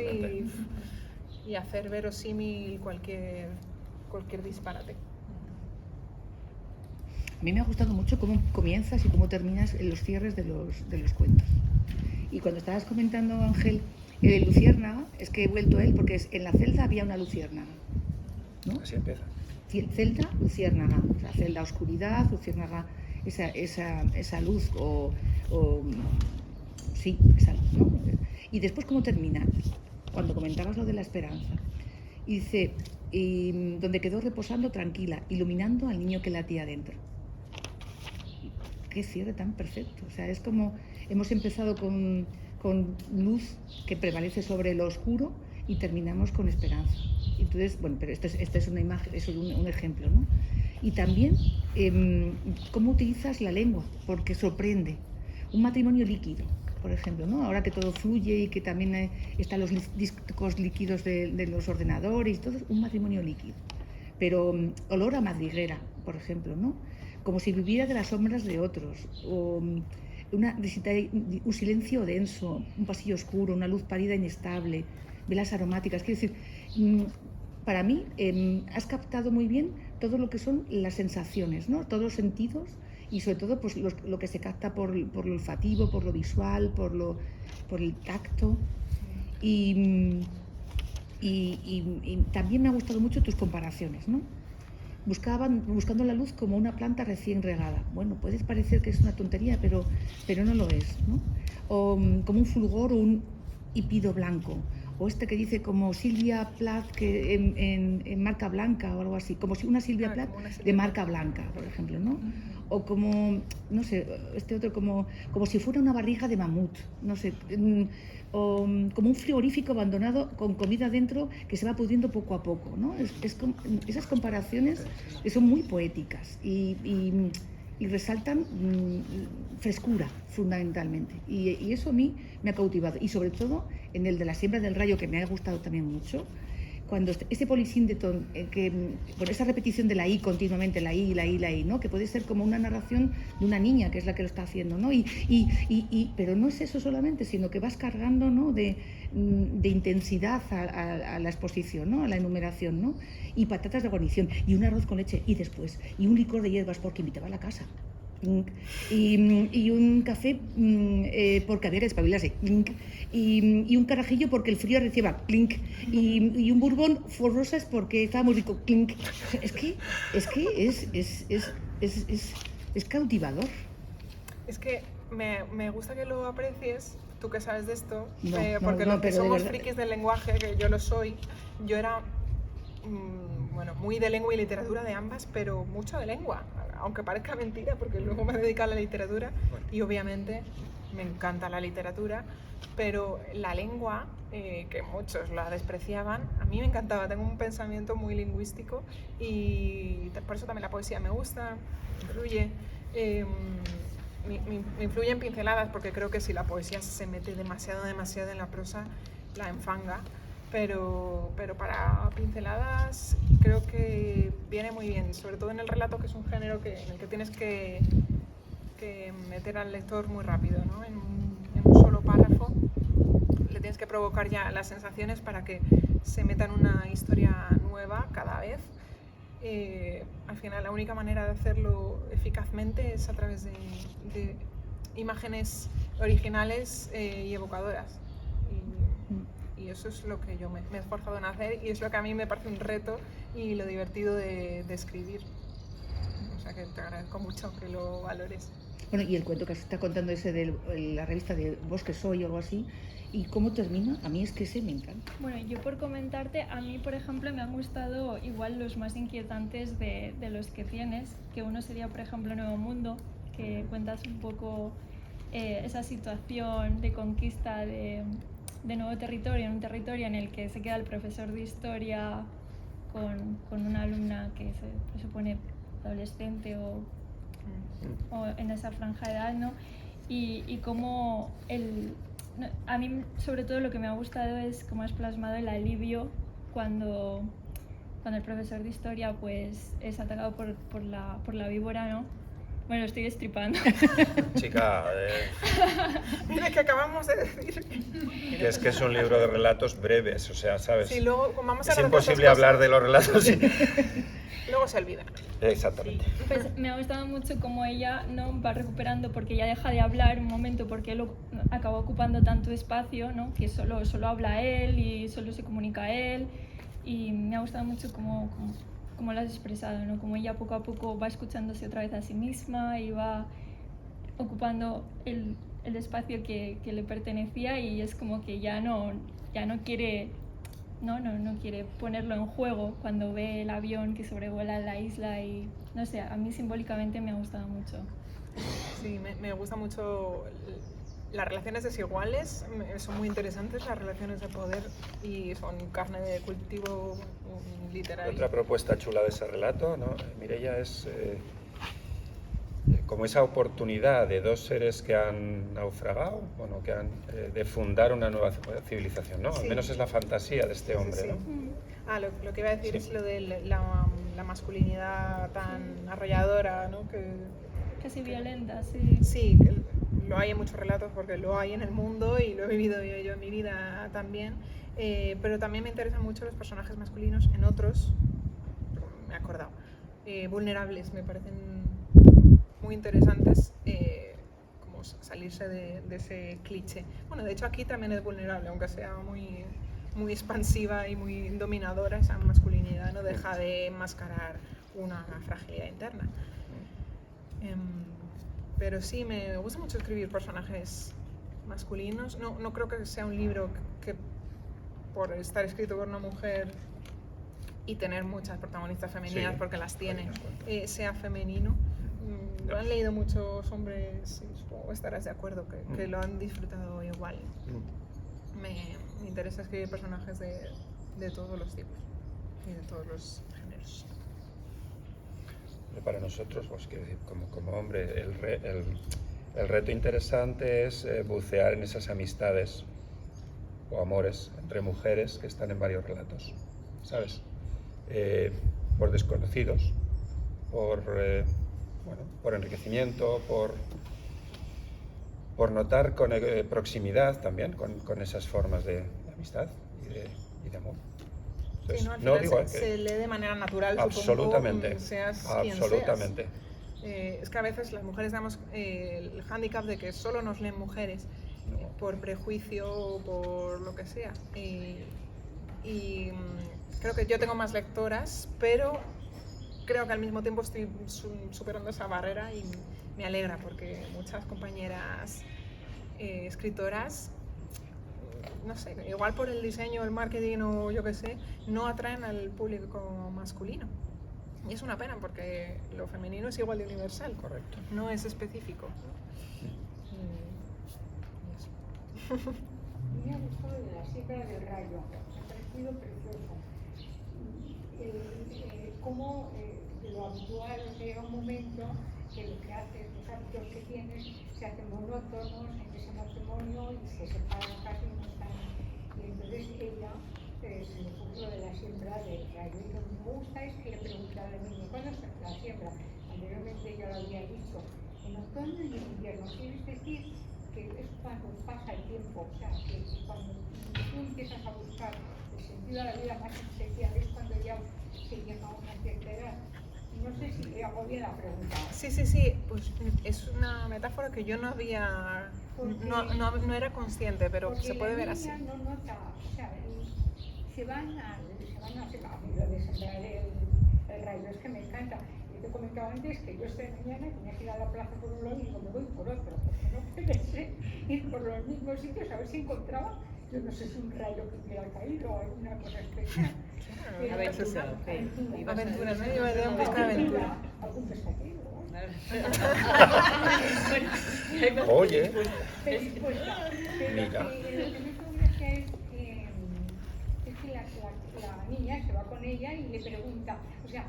y hacer verosímil cualquier disparate. A mí me ha gustado mucho cómo comienzas y cómo terminas en los cierres de los cuentos. Y cuando estabas comentando, Ángel, el de Luciérnaga, es que he vuelto a él porque en la celda había una luciérnaga, ¿no? Así empieza. Celda, luciérnaga, o sea, celda, oscuridad, luciérnaga, esa luz sí, esa luz, ¿no? Y después cómo termina, cuando comentabas lo de la esperanza. Y dice, donde quedó reposando tranquila, iluminando al niño que latía dentro. Qué cierre tan perfecto. O sea, es como hemos empezado con luz que prevalece sobre lo oscuro y terminamos con esperanza. Entonces, bueno, pero esta es una imagen, es un ejemplo, ¿no? Y también cómo utilizas la lengua, porque sorprende. Un matrimonio líquido, por ejemplo, ¿no? Ahora que todo fluye y que también están los discos líquidos de los ordenadores y todo, un matrimonio líquido. Pero olor a madriguera, por ejemplo, ¿no? Como si viviera de las sombras de otros, o un silencio denso, un pasillo oscuro, una luz pálida inestable, velas aromáticas. Quiero decir, para mí has captado muy bien todo lo que son las sensaciones, ¿no? Todos los sentidos, y sobre todo pues, lo que se capta por lo olfativo, por lo visual, por el tacto. Y también me ha gustado mucho tus comparaciones, ¿no? Buscando la luz como una planta recién regada. Bueno, puede parecer que es una tontería, pero no lo es, ¿no? O como un fulgor o un hipido blanco. O este que dice como Silvia Plath que en marca blanca o algo así, como si una Silvia Plath de marca blanca, por ejemplo, ¿no? O como, no sé, este otro como si fuera una barriga de mamut, no sé, o como un frigorífico abandonado con comida dentro que se va pudriendo poco a poco, ¿no? Esas comparaciones que son muy poéticas y y resaltan frescura, fundamentalmente. Y eso a mí me ha cautivado. Y sobre todo en el de La siembra del rayo, que me ha gustado también mucho, cuando ese polysíndeton, con esa repetición de la I continuamente, la I, la I, la I, ¿no? Que puede ser como una narración de una niña, que es la que lo está haciendo, ¿no? Pero no es eso solamente, sino que vas cargando, ¿no? de intensidad a la exposición, ¿no? A la enumeración, ¿no? Y patatas de guarnición, y un arroz con leche, y después, y un licor de hierbas porque invitaba a la casa. Y un café porque había que espabilarse, y un carajillo porque el frío reciba, y un bourbon for rosas porque estaba muy rico, es que es cautivador. Es que me gusta que lo aprecies, tú que sabes de esto, pero porque los que de somos verdad. frikis del lenguaje, que yo lo soy, yo era bueno, muy de lengua y literatura de ambas, pero mucho de lengua, aunque parezca mentira, porque luego me he dedicado a la literatura y obviamente me encanta la literatura, pero la lengua, que muchos la despreciaban, a mí me encantaba, tengo un pensamiento muy lingüístico y por eso también la poesía me gusta, influye. Me influyen pinceladas porque creo que si la poesía se mete demasiado en la prosa, la enfanga. Pero para pinceladas creo que viene muy bien, sobre todo en el relato, que es un género en el que tienes que meter al lector muy rápido, ¿no? En un solo párrafo le tienes que provocar ya las sensaciones para que se meta en una historia nueva cada vez. Al final la única manera de hacerlo eficazmente es a través de imágenes originales y evocadoras. Y eso es lo que yo me he esforzado en hacer y es lo que a mí me parece un reto y lo divertido de escribir. O sea que te agradezco mucho que lo valores. Bueno, y el cuento que se está contando ese de la revista de Vos que soy o algo así, ¿y cómo termina? A mí es que ese me encanta. Bueno, yo por comentarte, a mí por ejemplo me han gustado igual los más inquietantes de los que tienes, que uno sería por ejemplo Nuevo Mundo, que cuentas un poco esa situación de conquista de nuevo territorio, en un territorio en el que se queda el profesor de historia con una alumna que se supone adolescente o en esa franja de edad, ¿no? Y cómo a mí sobre todo lo que me ha gustado es cómo has plasmado el alivio cuando el profesor de historia pues es atacado por la víbora, ¿no? Bueno, lo estoy destripando. Chica, Mira que acabamos de decir. que es un libro de relatos breves, o sea, ¿sabes? Sí, luego vamos a Es hablar de otras imposible hablar cosas. de los relatos. Luego se olvida. Exactamente. Pues me ha gustado mucho cómo ella no va recuperando, porque ella deja de hablar un momento porque él acaba ocupando tanto espacio, ¿no? Que solo habla él y solo se comunica él, y me ha gustado mucho cómo lo has expresado, ¿no? Como ella poco a poco va escuchándose otra vez a sí misma y va ocupando el espacio que le pertenecía, y es como que ya no quiere no quiere ponerlo en juego cuando ve el avión que sobrevuela la isla, y no sé, a mí simbólicamente me ha gustado mucho. Sí, me gusta mucho las relaciones desiguales, son muy interesantes las relaciones de poder y son carne de cultivo literario. Otra propuesta chula de ese relato, ¿no, Mireia? Es como esa oportunidad de dos seres que han naufragado, bueno, que han de fundar una nueva civilización, ¿no? Sí. Al menos es la fantasía de este hombre, Sí. ¿no? Lo que iba a decir Sí. es lo de la masculinidad tan arrolladora, ¿no? Casi violenta, sí. Sí, que lo hay en muchos relatos porque lo hay en el mundo y lo he vivido yo en mi vida también, pero también me interesan mucho los personajes masculinos en otros, me he acordado, vulnerables, me parecen muy interesantes, como salirse de ese cliché. Bueno, de hecho aquí también es vulnerable, aunque sea muy expansiva y muy dominadora, esa masculinidad no deja de enmascarar una fragilidad interna. Pero sí, me gusta mucho escribir personajes masculinos. No creo que sea un libro que por estar escrito por una mujer y tener muchas protagonistas femeninas, Sí, porque las tiene, hay unas cuantas. sea femenino. Lo han leído muchos hombres y supongo estarás de acuerdo que lo han disfrutado igual. Me interesa escribir personajes de todos los tipos y de todos los géneros. para nosotros, pues quiero decir, como hombre, el reto interesante es bucear en esas amistades o amores entre mujeres que están en varios relatos, ¿sabes? Por desconocidos, por enriquecimiento, por notar con proximidad también con esas formas de amistad y de amor. Entonces, Sí, ¿no? Al no final digo se lee de manera natural, absolutamente, supongo, seas absolutamente. quien seas. Es que a veces las mujeres damos el hándicap de que solo nos leen mujeres No. por prejuicio o por lo que sea. Creo que yo tengo más lectoras, pero creo que al mismo tiempo estoy superando esa barrera y me alegra porque muchas compañeras escritoras, no sé, igual por el diseño, el marketing o yo qué sé, no atraen al público masculino. Y es una pena porque lo femenino es igual de universal, Correcto. no es específico. Me ha gustado de La siembra del rayo, me ha parecido precioso. Cómo lo habitual llega un momento que lo que haces, los hábitos que tienes, se hacen monótonos en ese matrimonio y se separan casi no están. Y entonces ella se le ocurrió de la siembra del rayo. Y lo que me gusta es que le pregunta al niño, ¿cuándo es la siembra? Anteriormente ella lo había dicho, en otoño y en invierno. ¿Quieres decir que es cuando pasa el tiempo? O sea, que cuando tú empiezas a buscar el sentido de la vida más esencial es cuando ya se llega a una cierta edad. No sé si le hago bien la pregunta. Sí, pues es una metáfora que yo no había, no era consciente, pero se puede ver así. Porque la niña no nota, o sea, se van a lo de sembrar el rayo, es que me encanta. Yo te comentaba antes que yo esta mañana tenía que ir a la plaza por un lado y digo, me voy por otro, porque no puede ser ir por los mismos sitios a ver si encontraba, yo no sé si un rayo que hubiera caído o alguna cosa especial. Aventura, Aventura, ¿no? Yo iba a buscar aventura. Algún pescadero, ¿no? Oye, Predispuesta. Pero mira. lo que me hizo gracia es que la niña se va con ella y le pregunta, o sea,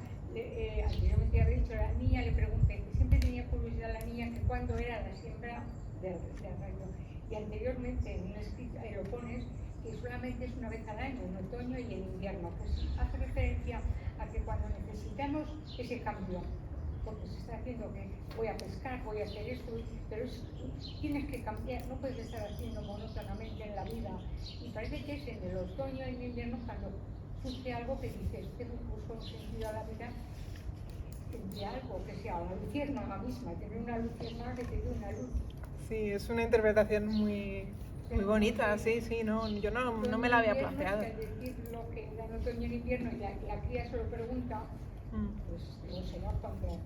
anteriormente había dicho, la niña le pregunta, que siempre tenía curiosidad la niña que cuándo era la siembra del rayo. Y anteriormente en un escrito lo pones que solamente es una vez al año, en otoño y en invierno. Pues hace referencia a que cuando necesitamos ese cambio, porque se está haciendo que voy a pescar, voy a hacer esto, pero tienes que cambiar, no puedes estar haciendo monótonamente en la vida. Y parece que es en el otoño y en el invierno cuando surge algo que dices, tengo un sentido a la vida, entre algo que sea la luciérnaga misma, tener una luciérnaga que te dé una luz. Sí, es una interpretación muy bonita, sí, no, yo no me la había planteado. Al decir lo que da en otoño y en invierno y la cría se lo pregunta, pues no se nota un poco.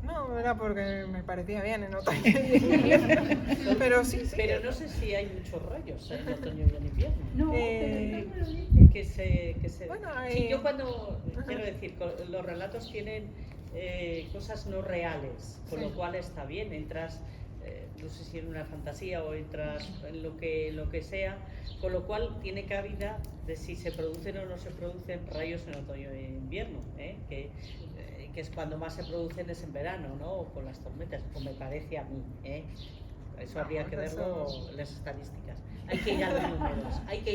No, era porque me parecía bien en otoño y en invierno. Pero sí. Pero no sé si hay muchos rayos en otoño y en invierno. No, pero no me lo dice. Que se... Bueno, Sí, yo cuando, quiero decir, los relatos tienen cosas no reales, con lo cual está bien, entras, no sé si en una fantasía o entras en lo que sea, con lo cual tiene cabida de si se producen o no se producen rayos en otoño y en invierno, que es cuando más se producen es en verano, ¿no? O con las tormentas, como me parece a mí, Eso habría que verlo en las estadísticas. Hay que ir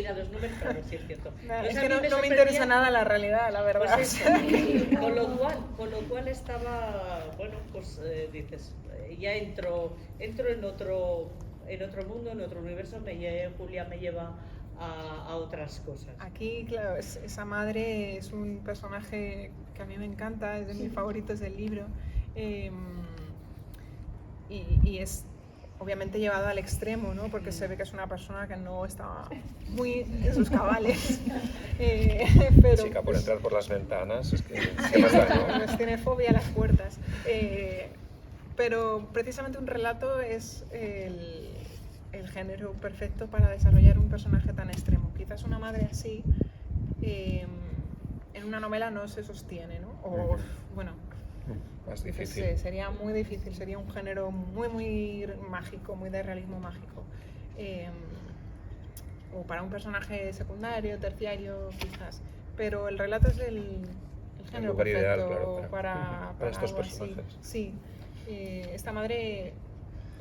a los números, para ver si es cierto. Es que no me interesa nada la realidad, la verdad. Pues con lo cual estaba, bueno, pues dices, ya entro en otro mundo, en otro universo, Julia me lleva a otras cosas. Aquí, claro, esa madre es un personaje que a mí me encanta, es de mis favoritos del libro, y es obviamente llevado al extremo, ¿no? Porque se ve que es una persona que no está muy en sus cabales. Pero, chica, por entrar por las ventanas, es que... Sí, pues tiene fobia a las puertas. Pero precisamente un relato es el género perfecto para desarrollar un personaje tan extremo. Quizás una madre así en una novela no se sostiene, ¿no? O, bueno, más difícil. Sí, sería muy difícil, sería un género muy mágico, muy de realismo mágico. O para un personaje secundario, terciario, quizás. Pero el relato es el género lugar ideal, perfecto claro, para estos algo así. personajes. Sí, esta madre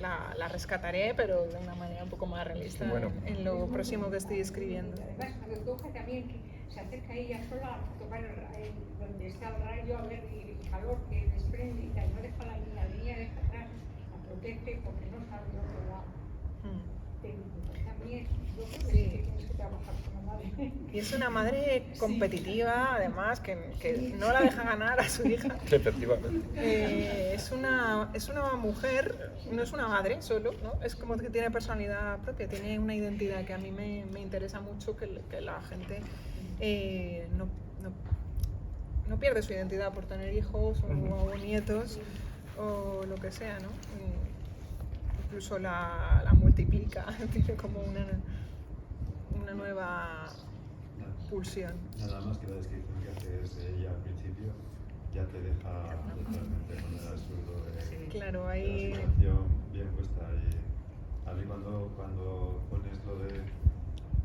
la rescataré, pero de una manera un poco más realista Bueno. en lo próximo que estoy escribiendo. Y además, cuando toca también, que se acerca ella sola a tocar donde está el rayo, a ver el calor que desprende y tal. No deja la niña deja atrás, la protege porque no sabe lo que va. También, yo creo que sí que tienes que trabajar con la madre. Y es una madre competitiva, además, que no la deja ganar a su hija. Efectivamente. Es una mujer, no es una madre solo, ¿no? Es como que tiene personalidad propia, tiene una identidad que a mí me interesa mucho que la gente no pierde su identidad por tener hijos o nietos o lo que sea, ¿no? Incluso la multiplica, tiene como una nueva pulsión. Nada más que la descripción que haces de ella al principio ya te deja totalmente con el absurdo de, Claro, de ahí... la situación bien puesta. Y a mí cuando pones lo de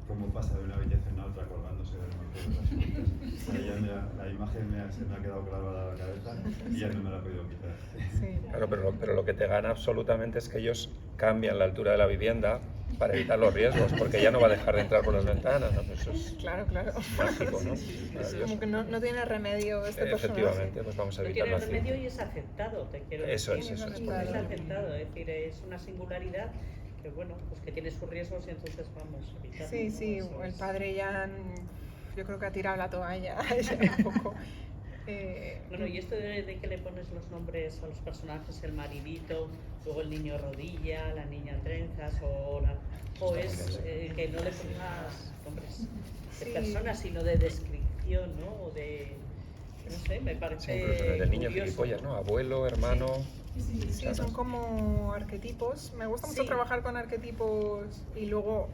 cómo pasa de una belleza en otra colgándose del manto de las puntas, la imagen se me ha quedado clavada a la cabeza y ya no me la he podido quitar. Sí. Claro, pero lo que te gana absolutamente es que ellos cambian la altura de la vivienda para evitar los riesgos, porque ella no va a dejar de entrar por las ventanas, ¿no? Eso es Claro. mágico, ¿no? Es Maravilloso. como que no tiene remedio este personaje. Efectivamente, pues vamos a No evitar tiene la remedio cita. y es aceptado, te quiero Eso decir. es, porque Es aceptado, es decir, es una singularidad que bueno, pues que tiene sus riesgos y entonces vamos a evitarlo. Sí, ¿no? sí, Eso el es. padre ya, yo creo que ha tirado la toalla ya un poco. Bueno, y esto de que le pones los nombres a los personajes, el maridito, luego el niño rodilla, la niña trenzas o es que no le pongas nombres de Sí. personas, sino de descripción, ¿no? O de, no sé, me parece Incluso en el del niño curioso. gilipollas, ¿no? Abuelo, hermano... Sí, son como arquetipos. Me gusta mucho Sí. trabajar con arquetipos y luego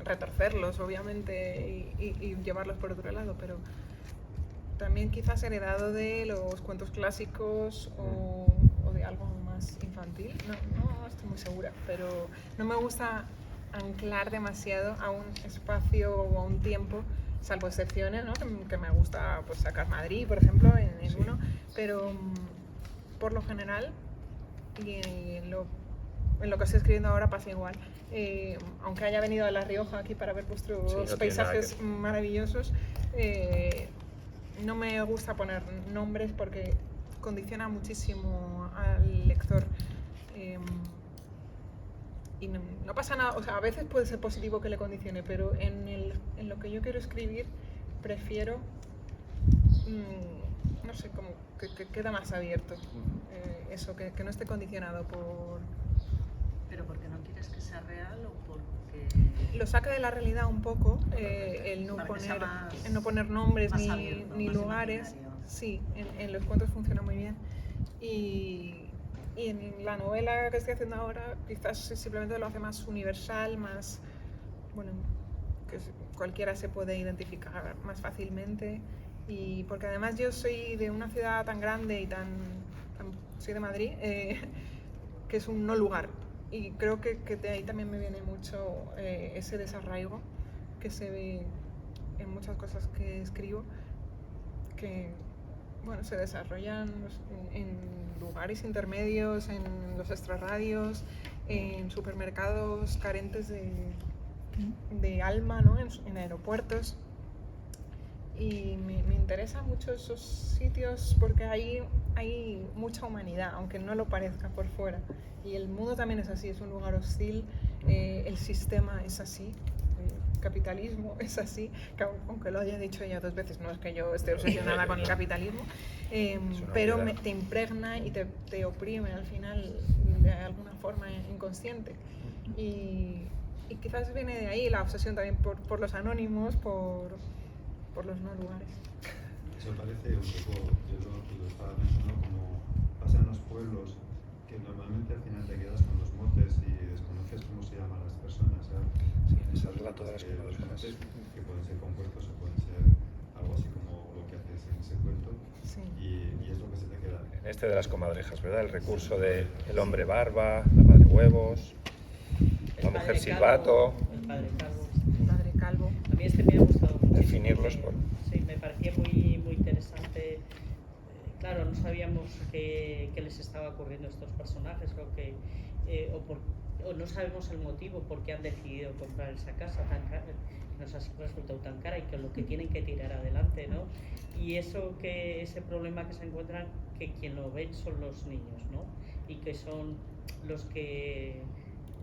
retorcerlos, obviamente, y llevarlos por otro lado, pero también quizás heredado de los cuentos clásicos o de algo más infantil. No estoy muy segura, pero no me gusta anclar demasiado a un espacio o a un tiempo, salvo excepciones, ¿no? Que me gusta pues, sacar Madrid, por ejemplo, en uno, pero por lo general, y en lo que estoy escribiendo ahora pasa igual. Aunque haya venido a La Rioja aquí para ver vuestros Sí, no tiene paisajes nada que- maravillosos, no me gusta poner nombres porque condiciona muchísimo al lector. Y no pasa nada, o sea, a veces puede ser positivo que le condicione, pero en lo que yo quiero escribir prefiero, no sé, como que queda más abierto. Eso, que no esté condicionado por... ¿Pero porque no quieres que sea real o porque...? Lo saca de la realidad un poco, el no Para que sea poner nombres más ni, abierto, ni más lugares. imaginario. Sí, en los cuentos funciona muy bien. Y en la novela que estoy haciendo ahora, quizás simplemente lo hace más universal, más, bueno, que cualquiera se puede identificar más fácilmente. Y porque además yo soy de una ciudad tan grande y soy de Madrid, que es un no lugar. Y creo que de ahí también me viene mucho ese desarraigo que se ve en muchas cosas que escribo, que bueno, se desarrollan en lugares intermedios, en los extrarradios, en supermercados carentes de alma, ¿no? En aeropuertos. Y me interesan mucho esos sitios porque ahí hay mucha humanidad, aunque no lo parezca por fuera. Y el mundo también es así, es un lugar hostil, el sistema es así, el capitalismo es así, que aunque lo haya dicho ya 2 veces, no es que yo esté obsesionada con el capitalismo, pero realidad. te impregna y te oprime al final de alguna forma inconsciente. Y quizás viene de ahí la obsesión también por los anónimos, por los no lugares. Eso parece un poco, yo lo estaba pensando, como pasa en los pueblos, que normalmente al final te quedas con los motes y desconoces cómo se llaman las personas, ¿sabes? Sí, es el relato de las Los comadres. motes que pueden ser compuestos o pueden ser algo así como lo que haces en ese cuento, Sí. y es lo que se te queda. En este de las comadrejas, ¿verdad? El recurso de el hombre barba, la madre huevos, la mujer silbato. El padre calvo. Padre Calvo. A mí este me ha gustado mucho. definirlos por... Sí, me parecía muy, muy interesante. Claro, no sabíamos qué les estaba ocurriendo a estos personajes o no sabemos el motivo por qué han decidido comprar esa casa tan cara, nos ha resultado tan cara y que lo que tienen que tirar adelante, ¿no? Y ese problema que se encuentran, que quien lo ve son los niños, ¿no? Y que son los que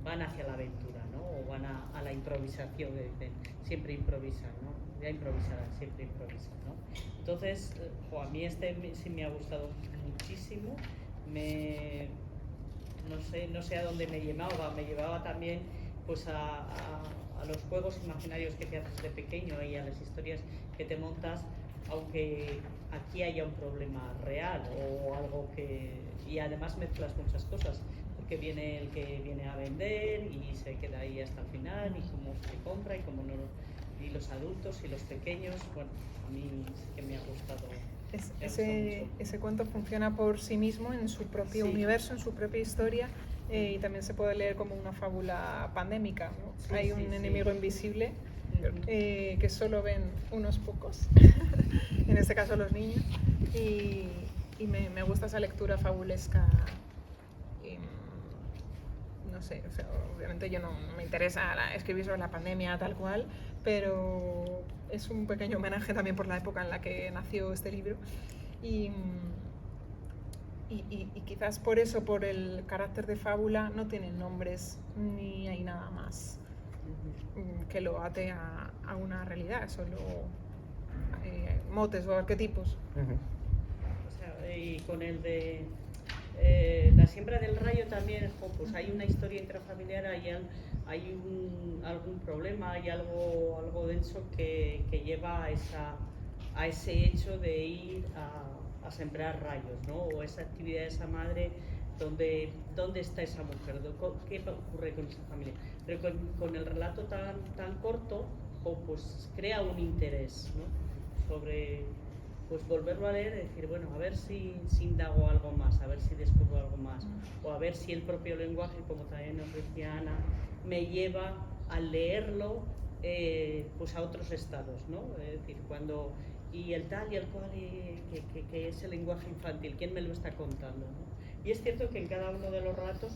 van hacia la aventura, ¿no? O van a la improvisación, que dicen, siempre improvisan, ¿no? Ya improvisarán, siempre improvisan, ¿no? Entonces, a mí sí me ha gustado muchísimo, no sé a dónde me llevaba también pues a los juegos imaginarios que te haces de pequeño y a las historias que te montas, aunque aquí haya un problema real o algo y además mezclas muchas cosas, porque viene el que viene a vender y se queda ahí hasta el final, y cómo se compra y cómo no, y los adultos y los pequeños. Bueno, a mí sí que me ha gustado. Ese cuento funciona por sí mismo en su propio universo, en su propia historia, y también se puede leer como una fábula pandémica, ¿no? Sí, hay un enemigo invisible que solo ven unos pocos, en este caso los niños, y me gusta esa lectura fabulesca. No sé, o sea, obviamente yo no me interesa escribir sobre la pandemia tal cual, pero es un pequeño homenaje también por la época en la que nació este libro, y quizás por eso, por el carácter de fábula, no tiene nombres ni hay nada más que lo ate a una realidad, solo motes o arquetipos. O sea, y con el de La siembra del rayo también, pues hay una historia intrafamiliar, hay algún problema, hay algo denso que lleva a ese hecho de ir a sembrar rayos, ¿no? O esa actividad de esa madre, ¿dónde está esa mujer? ¿Qué ocurre con esa familia? Pero con el relato tan corto, pues crea un interés, ¿no? Sobre pues volverlo a leer y decir, bueno, a ver si indago algo más, a ver si descubro algo más, o a ver si el propio lenguaje, como también nos decía Ana, me lleva a leerlo pues a otros estados, ¿no? Es decir, y el tal y el cual, que es el lenguaje infantil, ¿quién me lo está contando, ¿no? Y es cierto que en cada uno de los relatos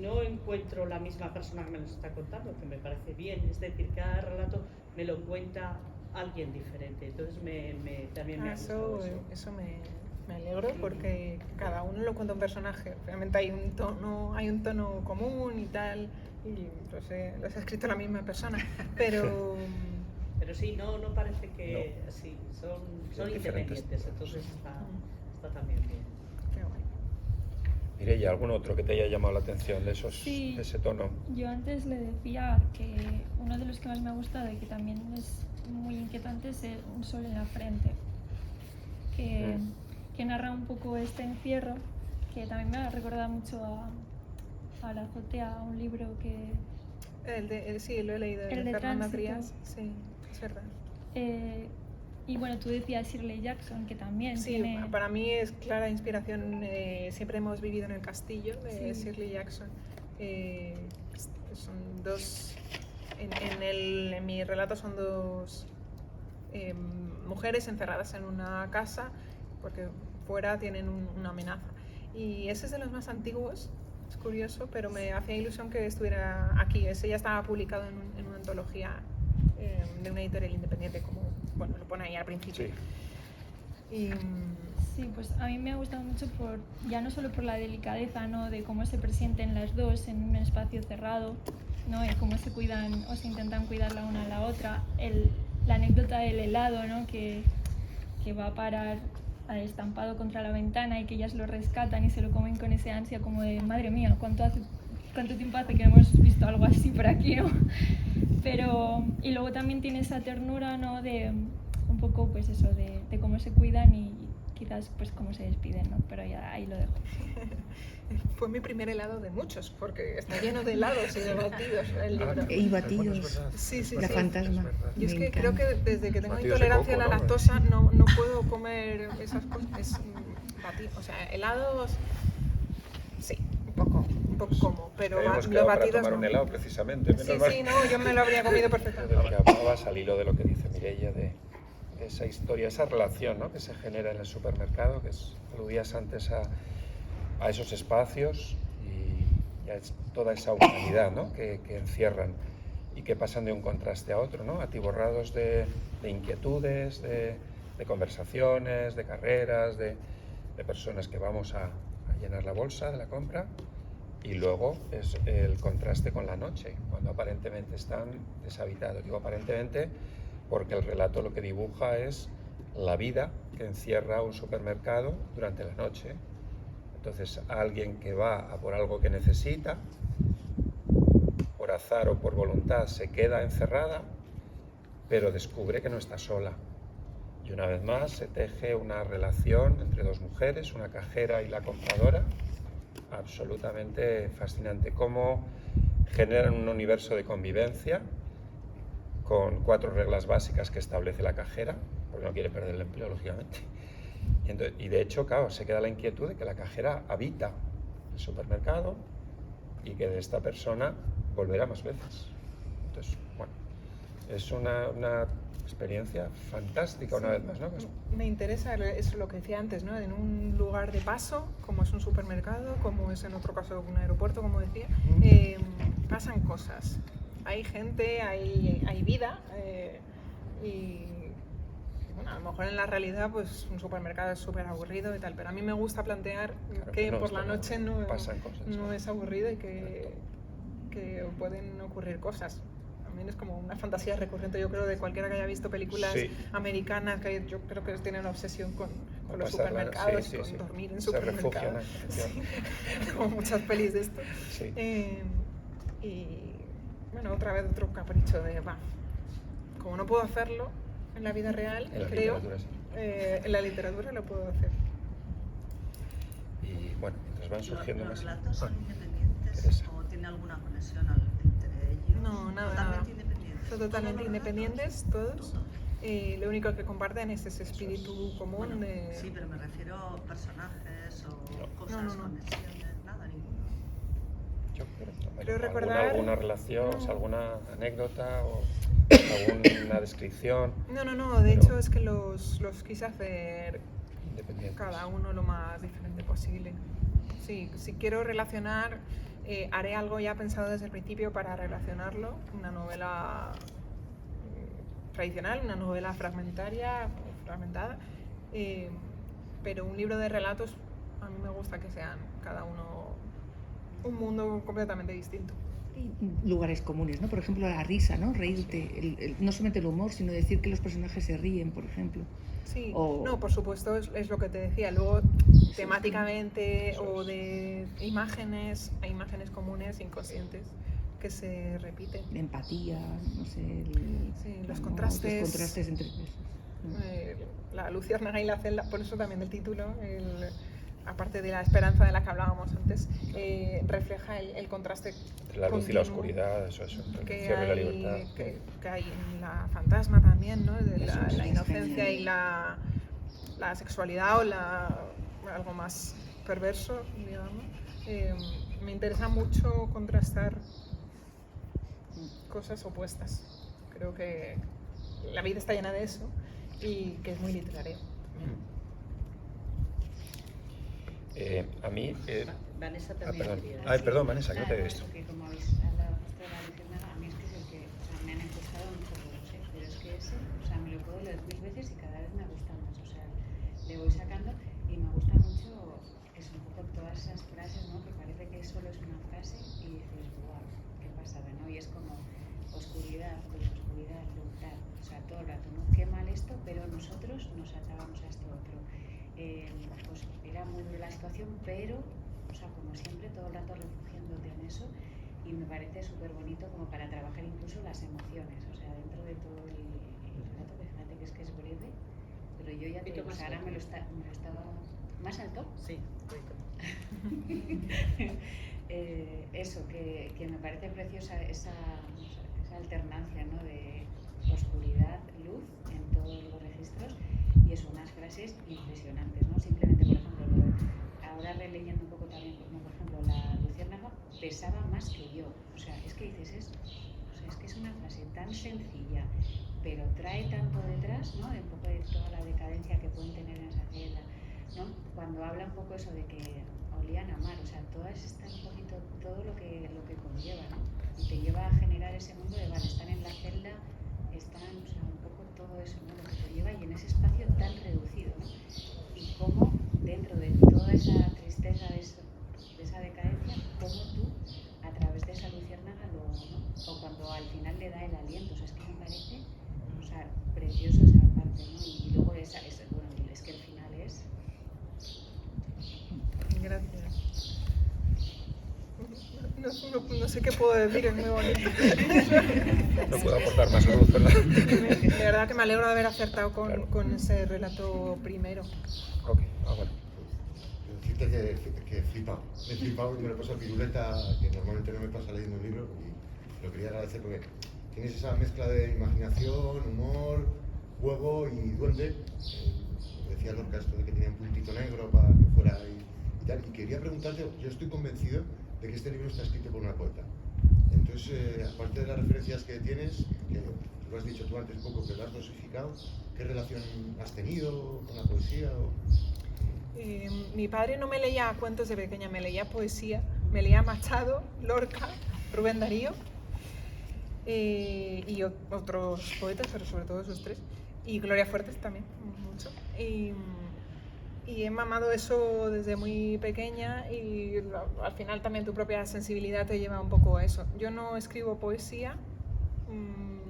no encuentro la misma persona que me lo está contando, que me parece bien, es decir, cada relato me lo cuenta alguien diferente, entonces también me ha gustado eso me alegro, porque cada uno lo cuenta un personaje, realmente hay un tono común y tal, y los ha escrito la misma persona, pero sí, no parece que sí, son independientes, entonces está también bien. Qué guay. Mireia, ¿algún otro que te haya llamado la atención de ese tono? Yo antes le decía que uno de los que más me ha gustado y que también es muy inquietante es Un sol en la frente, que narra un poco este encierro, que también me ha recordado mucho a La azotea, a un libro que... Sí, lo he leído, el de Fernanda Tránsito. Trias, sí, es verdad. Y bueno, tú decías Shirley Jackson, que también Sí, tiene... para mí es clara inspiración, Siempre hemos vivido en el castillo, de Shirley Jackson. Son dos, en mi relato son dos mujeres encerradas en una casa porque fuera tienen una amenaza. Y ese es de los más antiguos, es curioso, pero me hacía ilusión que estuviera aquí. Ese ya estaba publicado en una antología de una editorial independiente, como lo pone ahí al principio. Sí. Sí, pues a mí me ha gustado mucho ya no solo por la delicadeza, ¿no? De cómo se presenten las dos en un espacio cerrado, ¿no? Y cómo se cuidan o se intentan cuidar la una a la otra. La anécdota del helado, ¿no? Que va a parar estampado contra la ventana y que ellas lo rescatan y se lo comen con ese ansia como de madre mía, ¿cuánto tiempo hace que no hemos visto algo así por aquí, ¿no? Y luego también tiene esa ternura, ¿no? De un poco pues eso, de cómo se cuidan y quizás pues cómo se despiden, ¿no? Pero ya ahí lo dejo. Fue mi primer helado de muchos, porque está lleno de helados y de batidos el libro. Y batidos. Sí, La fantasma. Yo es que Me creo que encanta. desde que tengo Batidos de intolerancia a coco, la ¿no? lactosa no puedo comer esas cosas. O sea, helados, sí, un poco un poco como, pero Habíamos los quedado para batidos tomar no. un helado precisamente. menos Sí, mal. sí, no, yo me lo habría comido De perfectamente. lo que hablabas al hilo de lo que dice Mireia, de esa historia, esa relación, ¿no?, que se genera en el supermercado, que aludías antes a esos espacios y a toda esa humanidad, ¿no?, que encierran y que pasan de un contraste a otro, ¿no?, atiborrados de inquietudes, de conversaciones, de carreras, de personas que vamos a llenar la bolsa de la compra. Y luego es el contraste con la noche, cuando aparentemente están deshabitados. Digo aparentemente porque el relato lo que dibuja es la vida que encierra un supermercado durante la noche. Entonces, alguien que va a por algo que necesita, por azar o por voluntad, se queda encerrada, pero descubre que no está sola. Y una vez más se teje una relación entre dos mujeres, una cajera y la compradora, absolutamente fascinante. Cómo generan un universo de convivencia con 4 reglas básicas que establece la cajera, porque no quiere perder el empleo, lógicamente. Y de hecho, claro, se queda la inquietud de que la cajera habita el supermercado y que de esta persona volverá más veces. Entonces, bueno, es una experiencia fantástica, una vez más, ¿no? Me interesa eso, lo que decía antes, ¿no? En un lugar de paso, como es un supermercado, como es en otro caso un aeropuerto, como decía, pasan cosas. Hay gente, hay vida, y bueno, a lo mejor en la realidad pues un supermercado es súper aburrido y tal, pero a mí me gusta plantear que no, por la noche no cosas, es aburrido y que pueden ocurrir cosas. También es como una fantasía recurrente, yo creo, de cualquiera que haya visto películas americanas, que yo creo que tienen una obsesión con los supermercados, con dormir en supermercados. Como muchas pelis de esto. Sí. Y bueno, otra vez otro capricho de, como no puedo hacerlo en la vida real, creo, en la literatura lo puedo hacer. Y bueno, entonces van surgiendo ¿Los más. relatos son independientes o tiene alguna conexión entre ellos? No, nada. Totalmente independientes. Son totalmente independientes, todos. Lo único que comparten es ese espíritu común. Bueno, sí, pero me refiero a personajes o cosas, conexiones, nada, ninguno. Yo creo recordar alguna relación, alguna anécdota o alguna descripción. No, de hecho es que los quise hacer cada uno lo más diferente posible. Sí, si quiero relacionar, haré algo ya pensado desde el principio para relacionarlo, una novela tradicional, una novela fragmentada, pero un libro de relatos a mí me gusta que sean cada uno un mundo completamente distinto. Lugares comunes, ¿no? Por ejemplo, la risa, ¿no? Reírte, no solamente el humor, sino decir que los personajes se ríen, por ejemplo. Sí, no, por supuesto, es lo que te decía. Luego, temáticamente o de imágenes, hay imágenes comunes, inconscientes, que se repiten. La empatía, no sé. Los contrastes. Los contrastes entre cosas. La luciérnaga y la celda, por eso también el título, aparte de la esperanza de la que hablábamos antes, refleja el contraste entre la luz y la oscuridad, eso, entre el cielo y la libertad. Que hay en la fantasma también, ¿no? De la inocencia y la sexualidad o algo más perverso, digamos. Me interesa mucho contrastar cosas opuestas. Creo que la vida está llena de eso y que es muy literario. A mí... Vanessa también. Perdón, Vanessa, que no te he visto. Que como habéis hablado justo de la luciérnaga, a mí es que es el que, o sea, me han empujado muchos libros, pero es que ese, o sea, me lo puedo leer 1000 veces y cada vez me gusta más, o sea, le voy sacando y me gusta mucho, es un poco todas esas frases, ¿no? Que parece que solo es una frase y dices, wow, qué pasada, ¿no? Y es como oscuridad, luz, tal, o sea, todo el rato, ¿no? Qué mal esto, pero nosotros nos atábamos a esto otro. Pues era muy dura la situación, pero, o sea, como siempre, todo el rato refugiándote en eso, y me parece súper bonito como para trabajar incluso las emociones, o sea, dentro de todo el relato, que fíjate que es breve, pero yo ya te digo, o sea, ahora me lo estaba... ¿Más alto? Sí, eso, que me parece preciosa esa alternancia, ¿no? De oscuridad, luz en todos los registros, y eso, unas frases impresionantes, ¿no? Simplemente, por ejemplo, ahora releyendo un poco también, por ejemplo, la luciérnaga, pesaba más que yo. O sea, es que dices, es que es una frase tan sencilla, pero trae tanto detrás, ¿no? De un poco de toda la decadencia que pueden tener en esa celda, ¿no? Cuando habla un poco eso de que olían a mar, o sea, todas están un poquito, todo lo que conlleva, ¿no? Y te lleva a generar ese mundo de, vale, están en la celda, están, o sea, un poco todo eso, ¿no? Lo que te lleva y en ese espacio tan reducido, ¿no? Y cómo dentro de toda esa tristeza, de esa decadencia, cómo tú, a través de esa luciérnaga, ¿no? O cuando al final le da el aliento, o sea, es que me parece, o sea, precioso esa parte, ¿no? Y luego bueno, es que el final es... Gracias. No sé qué puedo decir, es muy bonito. No puedo aportar más luz, ¿verdad? De verdad que me alegro de haber acertado con ese relato primero. Ok, bueno. Decirte que he flipado. Me he flipado y me lo he pasado piruleta, que normalmente no me pasa leyendo un libro, y lo quería agradecer porque tienes esa mezcla de imaginación, humor, juego y duende. Decía Lorca esto de que tenía un puntito negro para que fuera y tal. Y quería preguntarte, yo estoy convencido de que este libro está escrito por una poeta. Entonces, aparte de las referencias que tienes, que lo has dicho tú antes un poco, que lo has dosificado, ¿qué relación has tenido con la poesía? Mi padre no me leía cuentos de pequeña, me leía poesía, me leía Machado, Lorca, Rubén Darío y otros poetas, pero sobre todo esos tres, y Gloria Fuertes también, mucho. Y he mamado eso desde muy pequeña y al final también tu propia sensibilidad te lleva un poco a eso. Yo no escribo poesía,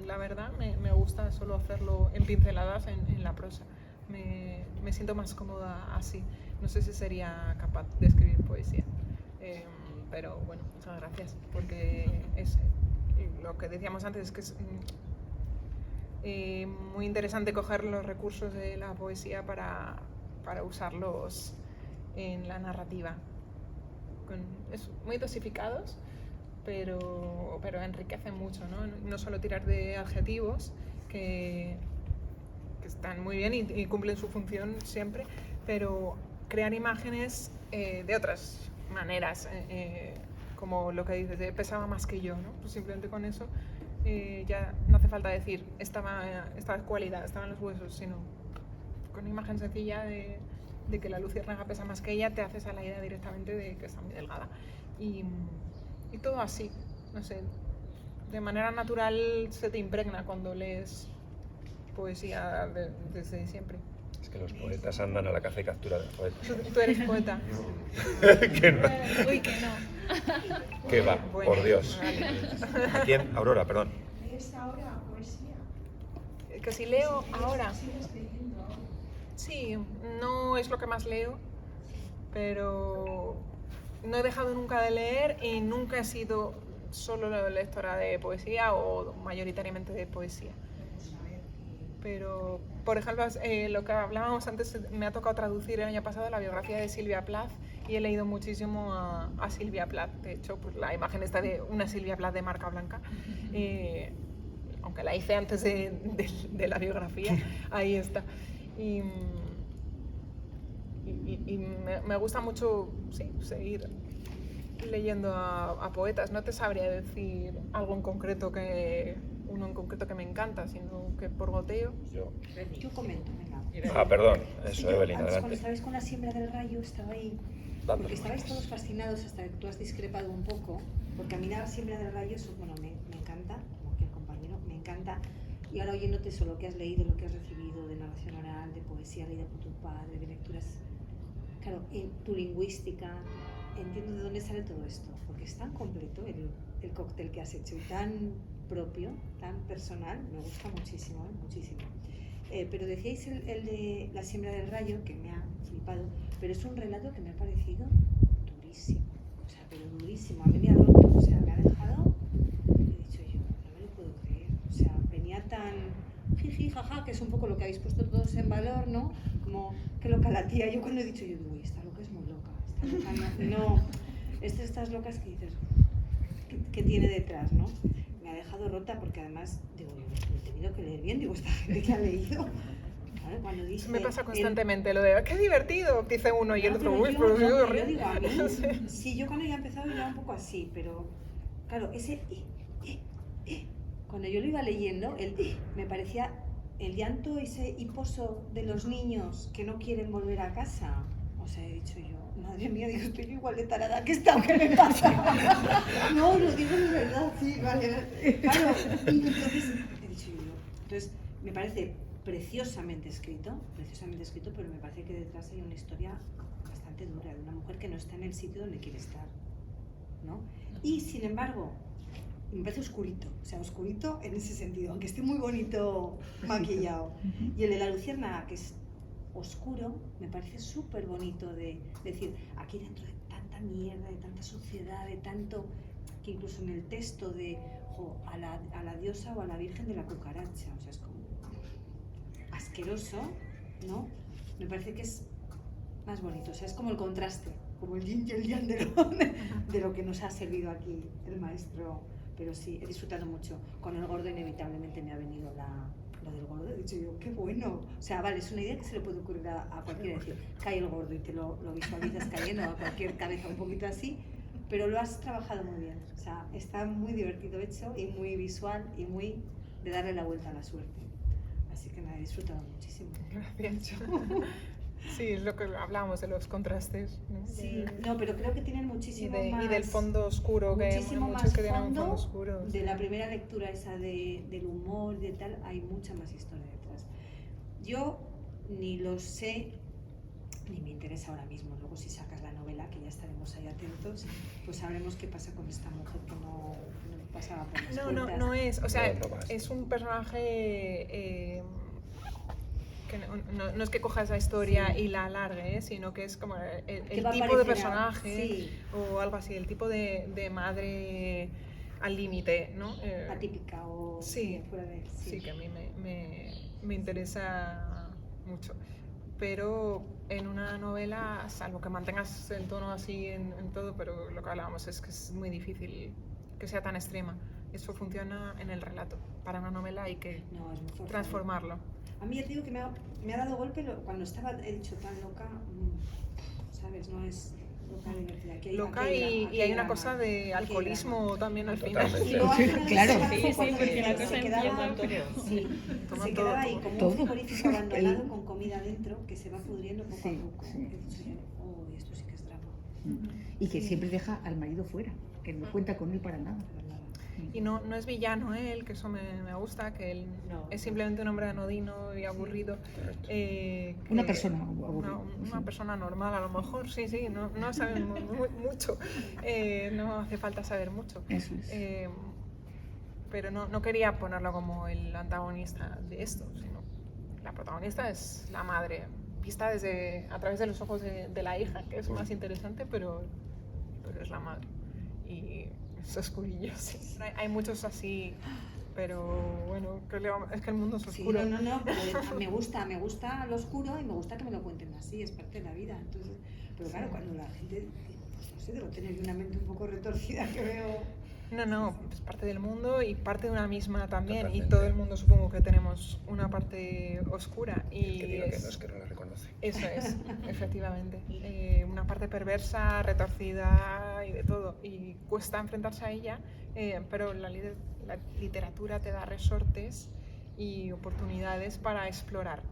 la verdad, me gusta solo hacerlo en pinceladas en la prosa. Me siento más cómoda así. No sé si sería capaz de escribir poesía, pero bueno, muchas gracias, porque es lo que decíamos antes, es que es muy interesante coger los recursos de la poesía para usarlos en la narrativa. Es muy dosificados, pero enriquecen mucho, ¿no? No solo tirar de adjetivos que están muy bien y cumplen su función siempre, pero crear imágenes de otras maneras, como lo que dices, de pesaba más que yo, ¿no? Pues simplemente con eso ya no hace falta decir esta cualidad, estaban los huesos, sino con una imagen sencilla de que la luciérnaga pesa más que ella, te haces a la idea directamente de que está muy delgada. Y todo así, no sé, de manera natural se te impregna cuando lees poesía desde siempre. Es que los poetas andan a la caza y captura de poetas. ¿Tú eres poeta? Que no. Uy, que no. Que va, bueno, por Dios. Vale. ¿A quién? Aurora, perdón. ¿Lees ahora poesía? Que si leo ahora. ¿Sigues leyendo ahora? Sí, no es lo que más leo, pero no he dejado nunca de leer y nunca he sido solo lectora de poesía o mayoritariamente de poesía. Pero, por ejemplo, lo que hablábamos antes, me ha tocado traducir el año pasado la biografía de Silvia Plath y he leído muchísimo a Silvia Plath. De hecho, pues, la imagen está de una Silvia Plath de marca blanca, aunque la hice antes de la biografía, ahí está. Y me gusta mucho, sí, seguir leyendo a poetas. No te sabría decir algo en concreto uno en concreto que me encanta, sino que por goteo. Yo comento, venga. Perdón, eso, Sí, Evelyn, antes, adelante. cuando estabais con la siembra del rayo, estaba ahí, porque estabais todos fascinados hasta que tú has discrepado un poco, porque a mí la siembra del rayo, bueno, me encanta, como que el compañero, me encanta, y ahora oyéndote eso, lo que has leído, lo que has recibido de narración oral, de poesía leída por tu padre, de lecturas, claro, en tu lingüística, entiendo de dónde sale todo esto, porque es tan completo el cóctel que has hecho y tan propio, tan personal, me gusta muchísimo, muchísimo. Pero decíais el de la siembra del rayo, que me ha flipado, pero es un relato que me ha parecido durísimo, o sea, pero durísimo, a mí me ha roto, o sea, me ha dejado, he dicho yo, no me lo puedo creer, o sea, venía tan jiji, jaja, que es un poco lo que habéis puesto todos en valor, ¿no? Como, qué loca la tía, yo cuando he dicho, yo digo, esta loca es muy loca, esta loca no, estas locas que dices, que tiene detrás, ¿no? Me ha dejado rota porque además, digo, yo he tenido que leer bien, digo, esta gente que ha leído. Claro, cuando dice, Eso me pasa constantemente, lo de ¡qué divertido! Dice uno y el otro, uy, pero yo digo, a mí, sí, yo cuando ya empecé empezado ya un poco así, pero claro, ese cuando yo lo iba leyendo, me parecía el llanto, ese hiposo de los niños que no quieren volver a casa. O sea, he dicho yo, madre mía, digo, estoy igual de tarada que esta, ¿qué me pasa? No, lo digo de verdad, sí, vale. Claro, y entonces he dicho yo, entonces me parece preciosamente escrito, pero me parece que detrás hay una historia bastante dura de una mujer que no está en el sitio donde quiere estar, ¿no? Y sin embargo, me parece oscurito, o sea, oscurito en ese sentido, aunque esté muy bonito maquillado. Y el de la luciérnaga, que es oscuro, me parece súper bonito de decir, aquí dentro de tanta mierda, de tanta suciedad, de tanto, que incluso en el texto de a la diosa o a la virgen de la cucaracha, o sea, es como asqueroso, ¿no? Me parece que es más bonito, o sea, es como el contraste, como el yin y el yang de lo que nos ha servido aquí el maestro. Pero sí, he disfrutado mucho. Con el gordo inevitablemente me ha venido lo del gordo. He dicho yo, qué bueno. O sea, vale, es una idea que se le puede ocurrir a cualquiera. Decir, cae el gordo y te lo visualizas cayendo a cualquier cabeza un poquito así. Pero lo has trabajado muy bien. O sea, está muy divertido hecho y muy visual y muy de darle la vuelta a la suerte. Así que me he disfrutado muchísimo. Gracias. Sí, es lo que hablábamos de los contrastes, ¿no? Sí, no, pero creo que tienen muchísimo más... Y del fondo oscuro, que hay muchos que tienen un fondo oscuro. De la primera lectura esa del humor, de tal, hay mucha más historia detrás. Yo ni lo sé, ni me interesa ahora mismo. Luego si sacas la novela, que ya estaremos ahí atentos, pues sabremos qué pasa con esta mujer que no pasaba por las cuentas. No es, o sea, es un personaje... que no es que coja esa historia y la alargue, sino que es como el tipo de personaje o algo así, el tipo de madre al límite, ¿no? Atípica o fuera de... Sí, que a mí me interesa mucho. Pero en una novela, salvo que mantengas el tono así en todo, pero lo que hablábamos es que es muy difícil que sea tan extrema. Eso funciona en el relato. Para una novela hay que transformarlo. A mí ya te digo que me ha dado golpe cuando estaba, he dicho, tan loca, ¿sabes? No es loca divertida. Loca y hay una cosa de alcoholismo también al final. Claro. Sí, porque la cosa empieza... Se quedaba ahí como un frigorífico abandonado con comida dentro que se va pudriendo poco a poco. Oh, esto sí que es drama. Y que siempre deja al marido fuera, que no cuenta con él para nada. Y no es villano él, que eso me gusta, que él es simplemente un hombre anodino y aburrido. Una persona aburrida. Una persona normal, a lo mejor, sí, no sabemos mucho, no hace falta saber mucho. Eso es. Pero no quería ponerlo como el antagonista de esto, sino la protagonista es la madre, vista a través de los ojos de la hija, que es más interesante, pero es la madre. Y es oscurillo, sí. Hay muchos así, pero bueno, es que el mundo es oscuro. Sí, no, pero me gusta lo oscuro y me gusta que me lo cuenten así, es parte de la vida. Entonces, pero claro, cuando la gente, pues no sé, debo tener una mente un poco retorcida que veo... No, es parte del mundo y parte de una misma también. Totalmente. Y todo el mundo supongo que tenemos una parte oscura. Y el que diga que no es que no la reconoce. Eso es, efectivamente. Una parte perversa, retorcida y de todo. Y cuesta enfrentarse a ella, pero la literatura te da resortes y oportunidades para explorar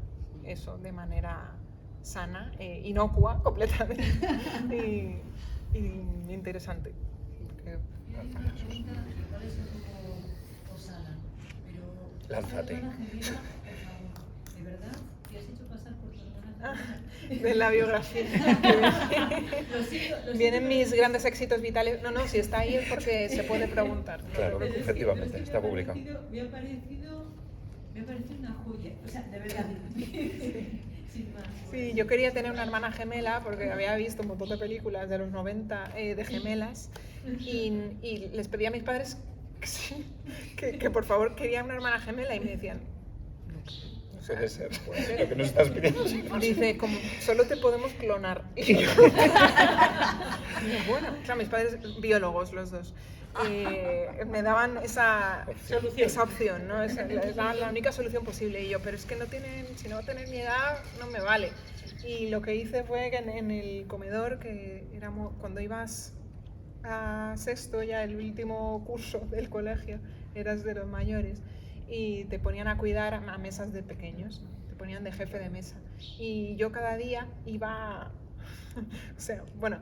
eso de manera sana, inocua completamente y interesante. Una pregunta que parece un poco osada, pero... Lánzate. ¿De verdad? ¿Te has hecho pasar por tu hermana gemela? De la biografía. Vienen mis grandes éxitos vitales. No, si está ahí es porque se puede preguntar. Claro, efectivamente, está publicado. Me ha parecido una joya, o sea, de verdad. Sin más. Sí, yo quería tener una hermana gemela porque había visto un montón de películas de los 90 de gemelas y les pedí a mis padres que por favor quería una hermana gemela y me decían, no puede ser, lo que nos estás pidiendo. Dice, como solo te podemos clonar. Y yo, bueno, o sea, mis padres biólogos los dos. Me daban esa opción, ¿no? Es la única solución posible. Y yo, pero es que si no tienen mi edad, no me vale. Y lo que hice fue que en el comedor, que éramos, cuando ibas a sexto, ya el último curso del colegio, eras de los mayores, y te ponían a cuidar a mesas de pequeños, te ponían de jefe de mesa. Y yo cada día iba, o sea, bueno,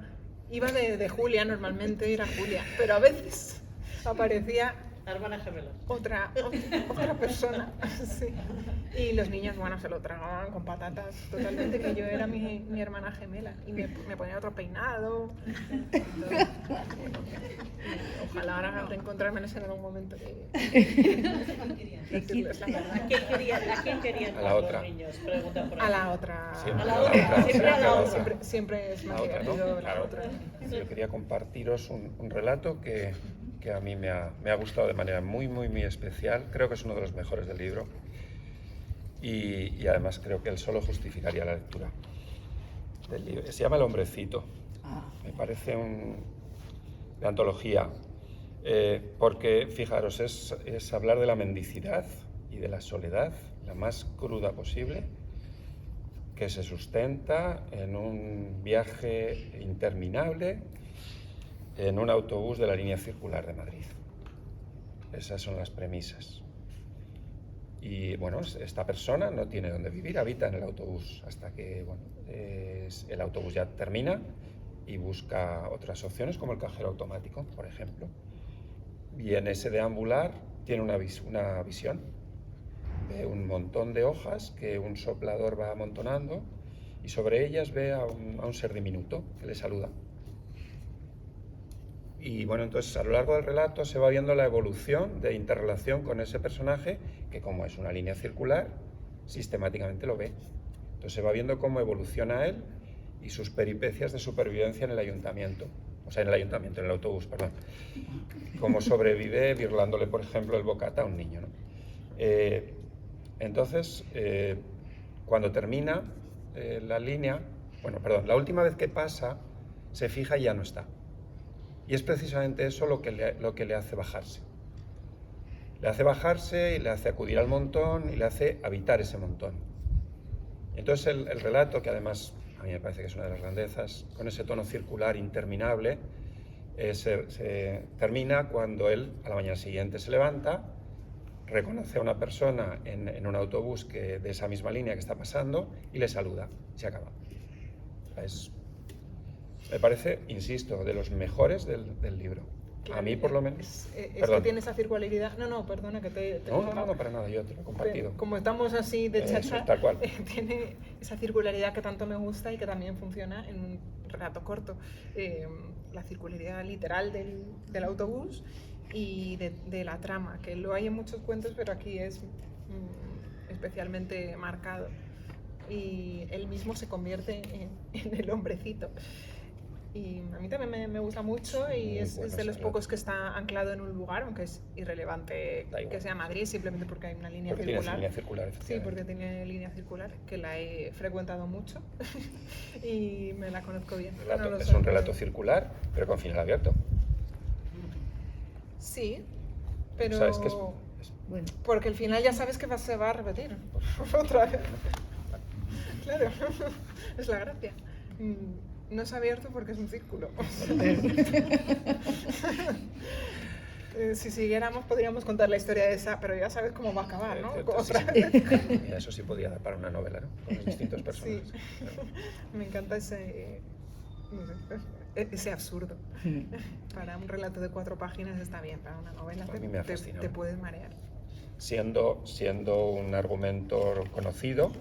iba de Julia, normalmente era Julia, pero a veces aparecía La hermana gemela. otra persona, sí. Y los niños, bueno, se lo tragaban con patatas totalmente, que yo era mi hermana gemela. Y me ponía otro peinado. Entonces, ojalá ahora encontrármelos en algún momento. Decirles la verdad. ¿A quién querían A la otra. los niños? Pregunta por ahí. A la otra. Siempre A la otra, siempre a la otra. Siempre es más La otra, ¿no? divertido la Claro. otra. Yo quería compartiros un relato que a mí me ha gustado de manera muy especial. Creo que es uno de los mejores del libro y además creo que él solo justificaría la lectura del libro. Se llama El hombrecito. Me parece de antología, porque fijaros, es hablar de la mendicidad y de la soledad, la más cruda posible, que se sustenta en un viaje interminable en un autobús de la línea circular de Madrid. Esas son las premisas. Y bueno, esta persona no tiene dónde vivir, habita en el autobús hasta que el autobús ya termina y busca otras opciones como el cajero automático, por ejemplo. Y en ese deambular tiene una visión de un montón de hojas que un soplador va amontonando y sobre ellas ve a un ser diminuto que le saluda. Y bueno, entonces a lo largo del relato se va viendo la evolución de interrelación con ese personaje que, como es una línea circular, sistemáticamente lo ve. Entonces se va viendo cómo evoluciona él y sus peripecias de supervivencia en el ayuntamiento. O sea, en el autobús, perdón. Cómo sobrevive birlándole, por ejemplo, el bocata a un niño, ¿no? Entonces, cuando termina la línea, la última vez que pasa, se fija y ya no está. Y es precisamente eso lo que le hace bajarse. Le hace bajarse y le hace acudir al montón y le hace habitar ese montón. Entonces el relato, que además a mí me parece que es una de las grandezas, con ese tono circular interminable, se termina cuando él a la mañana siguiente se levanta, reconoce a una persona en un autobús de esa misma línea que está pasando y le saluda. Se acaba. Me parece, insisto, de los mejores del libro. Claro, a mí, por lo menos. Es que tiene esa circularidad. No, perdona que te No, para nada, yo te lo he compartido. Como estamos así de chacha, tal cual. Tiene esa circularidad que tanto me gusta y que también funciona en un relato corto. La circularidad literal del autobús y de la trama, que lo hay en muchos cuentos, pero aquí es especialmente marcado. Y él mismo se convierte en el hombrecito. Y a mí también me gusta mucho y es de los pocos que está anclado en un lugar, aunque es irrelevante que sea Madrid, simplemente porque hay una línea circular. Línea circular, sí, porque tiene línea circular, que la he frecuentado mucho y me la conozco bien. Es un relato circular, pero con final abierto. Sí, pero... ¿Sabes qué es? Bueno. Porque el final ya sabes que se va a repetir otra vez. Claro, es la gracia. No es abierto porque es un círculo. Si siguiéramos podríamos contar la historia de esa, pero ya sabes cómo va a acabar, ¿no? Eso sí podría dar para una novela, ¿no? Con los distintos personajes. Sí. Me encanta ese absurdo. Para un relato de 4 páginas está bien, para una novela a mí me ha fascinado. Te puedes marear. Siendo un argumento conocido,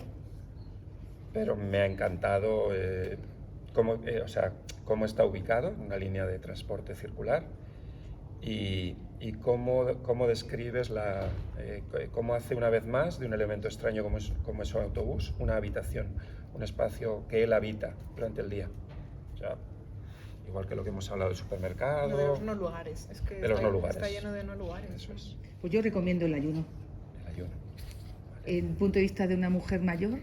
pero me ha encantado cómo está ubicado en una línea de transporte circular y cómo describes cómo hace una vez más de un elemento extraño como es un autobús una habitación, un espacio que él habita durante el día. O sea, igual que lo que hemos hablado del supermercado. De los no lugares. Es que está lleno de no lugares. Eso es. Pues yo recomiendo El ayuno. El ayuno. Vale. En el punto de vista de una mujer mayor.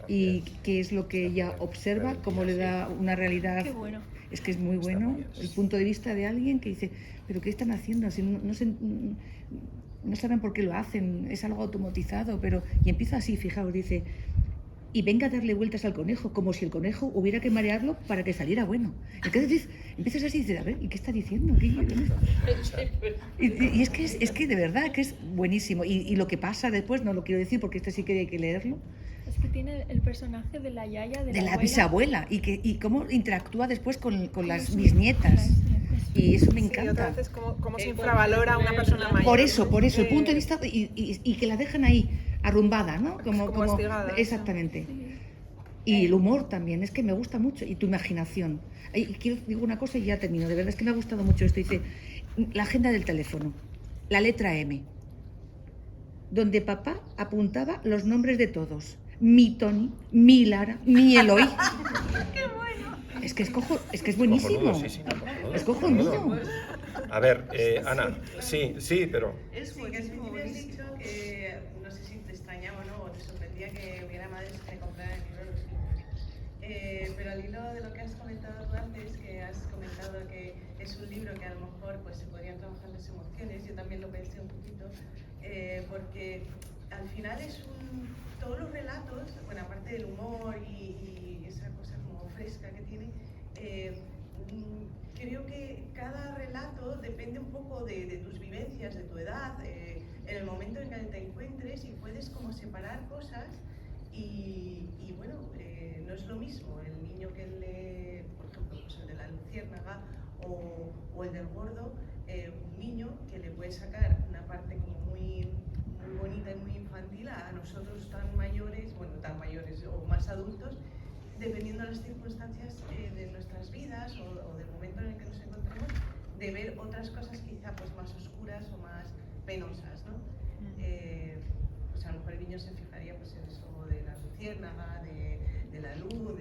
Y qué es lo que ella observa, cómo le da una realidad. Qué bueno. Es que es muy bueno el punto de vista de alguien que dice, pero ¿qué están haciendo? Si no saben por qué lo hacen, es algo automatizado, pero... Y empieza así, fijaos, dice, y venga a darle vueltas al conejo, como si el conejo hubiera que marearlo para que saliera bueno. Entonces empiezas así y dices, a ver, ¿y qué está diciendo? Y es que de verdad que es buenísimo. Y lo que pasa después, no lo quiero decir porque este sí que hay que leerlo. Es que tiene el personaje de la yaya, de la abuela. Bisabuela, y cómo interactúa después con las bisnietas. Y eso me encanta. Y otra vez es como se infravalora a una persona mayor. Por eso, el punto de vista, y que la dejan ahí, arrumbada, ¿no? Como hostigada. Exactamente. Y el humor también, es que me gusta mucho, y tu imaginación. Y digo una cosa y ya termino, de verdad es que me ha gustado mucho esto. Dice, la agenda del teléfono, la letra M, donde papá apuntaba los nombres de todos. Mi Tony, mi Lara, mi Eloy. ¡Qué bueno! Es que es buenísimo. Es cojonudo. A ver, Ana, sí, pero... Es buenísimo. Me has dicho que, no sé si te extrañaba o no, o te sorprendía que hubiera madres que compraran el libro de los libros. Pero al hilo de lo que has comentado tú antes, que has comentado que es un libro que a lo mejor pues, se podrían trabajar las emociones, yo también lo pensé un poquito, porque al final todos los relatos, bueno, aparte del humor y esa cosa como fresca que tiene, creo que cada relato depende un poco de tus vivencias, de tu edad, en el momento en que te encuentres y puedes como separar cosas y bueno, no es lo mismo el niño que lee, por ejemplo, pues el de la luciérnaga o el del gordo, un niño que le puede sacar una parte como muy bonita y muy infantil a nosotros tan mayores o más adultos, dependiendo de las circunstancias de nuestras vidas o del momento en el que nos encontramos, de ver otras cosas quizá pues más oscuras o más penosas, ¿no? Pues a lo mejor el niño se fijaría pues en eso de la luciérnaga, de la luz, bueno,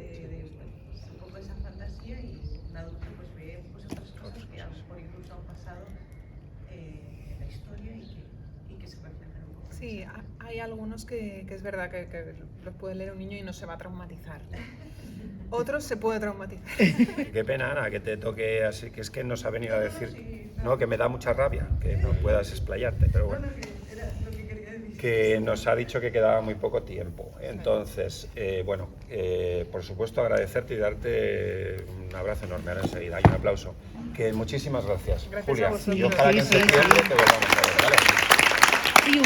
pues un poco esa fantasía, y un adulto pues ve pues otras cosas que a lo mejor incluso han pasado en la historia y que se reflejan un poco. Sí, hay algunos que es verdad que los puede leer un niño y no se va a traumatizar. Otros se puede traumatizar. Qué pena, Ana, que te toque así, que es que nos ha venido a decir, no, que me da mucha rabia que no puedas explayarte, pero bueno. Que nos ha dicho que quedaba muy poco tiempo. Entonces, bueno, por supuesto agradecerte y darte un abrazo enorme ahora enseguida. Hay un aplauso. Que muchísimas gracias, Julia. Y ojalá que en septiembre te volvamos a ver, ¿vale? Sí,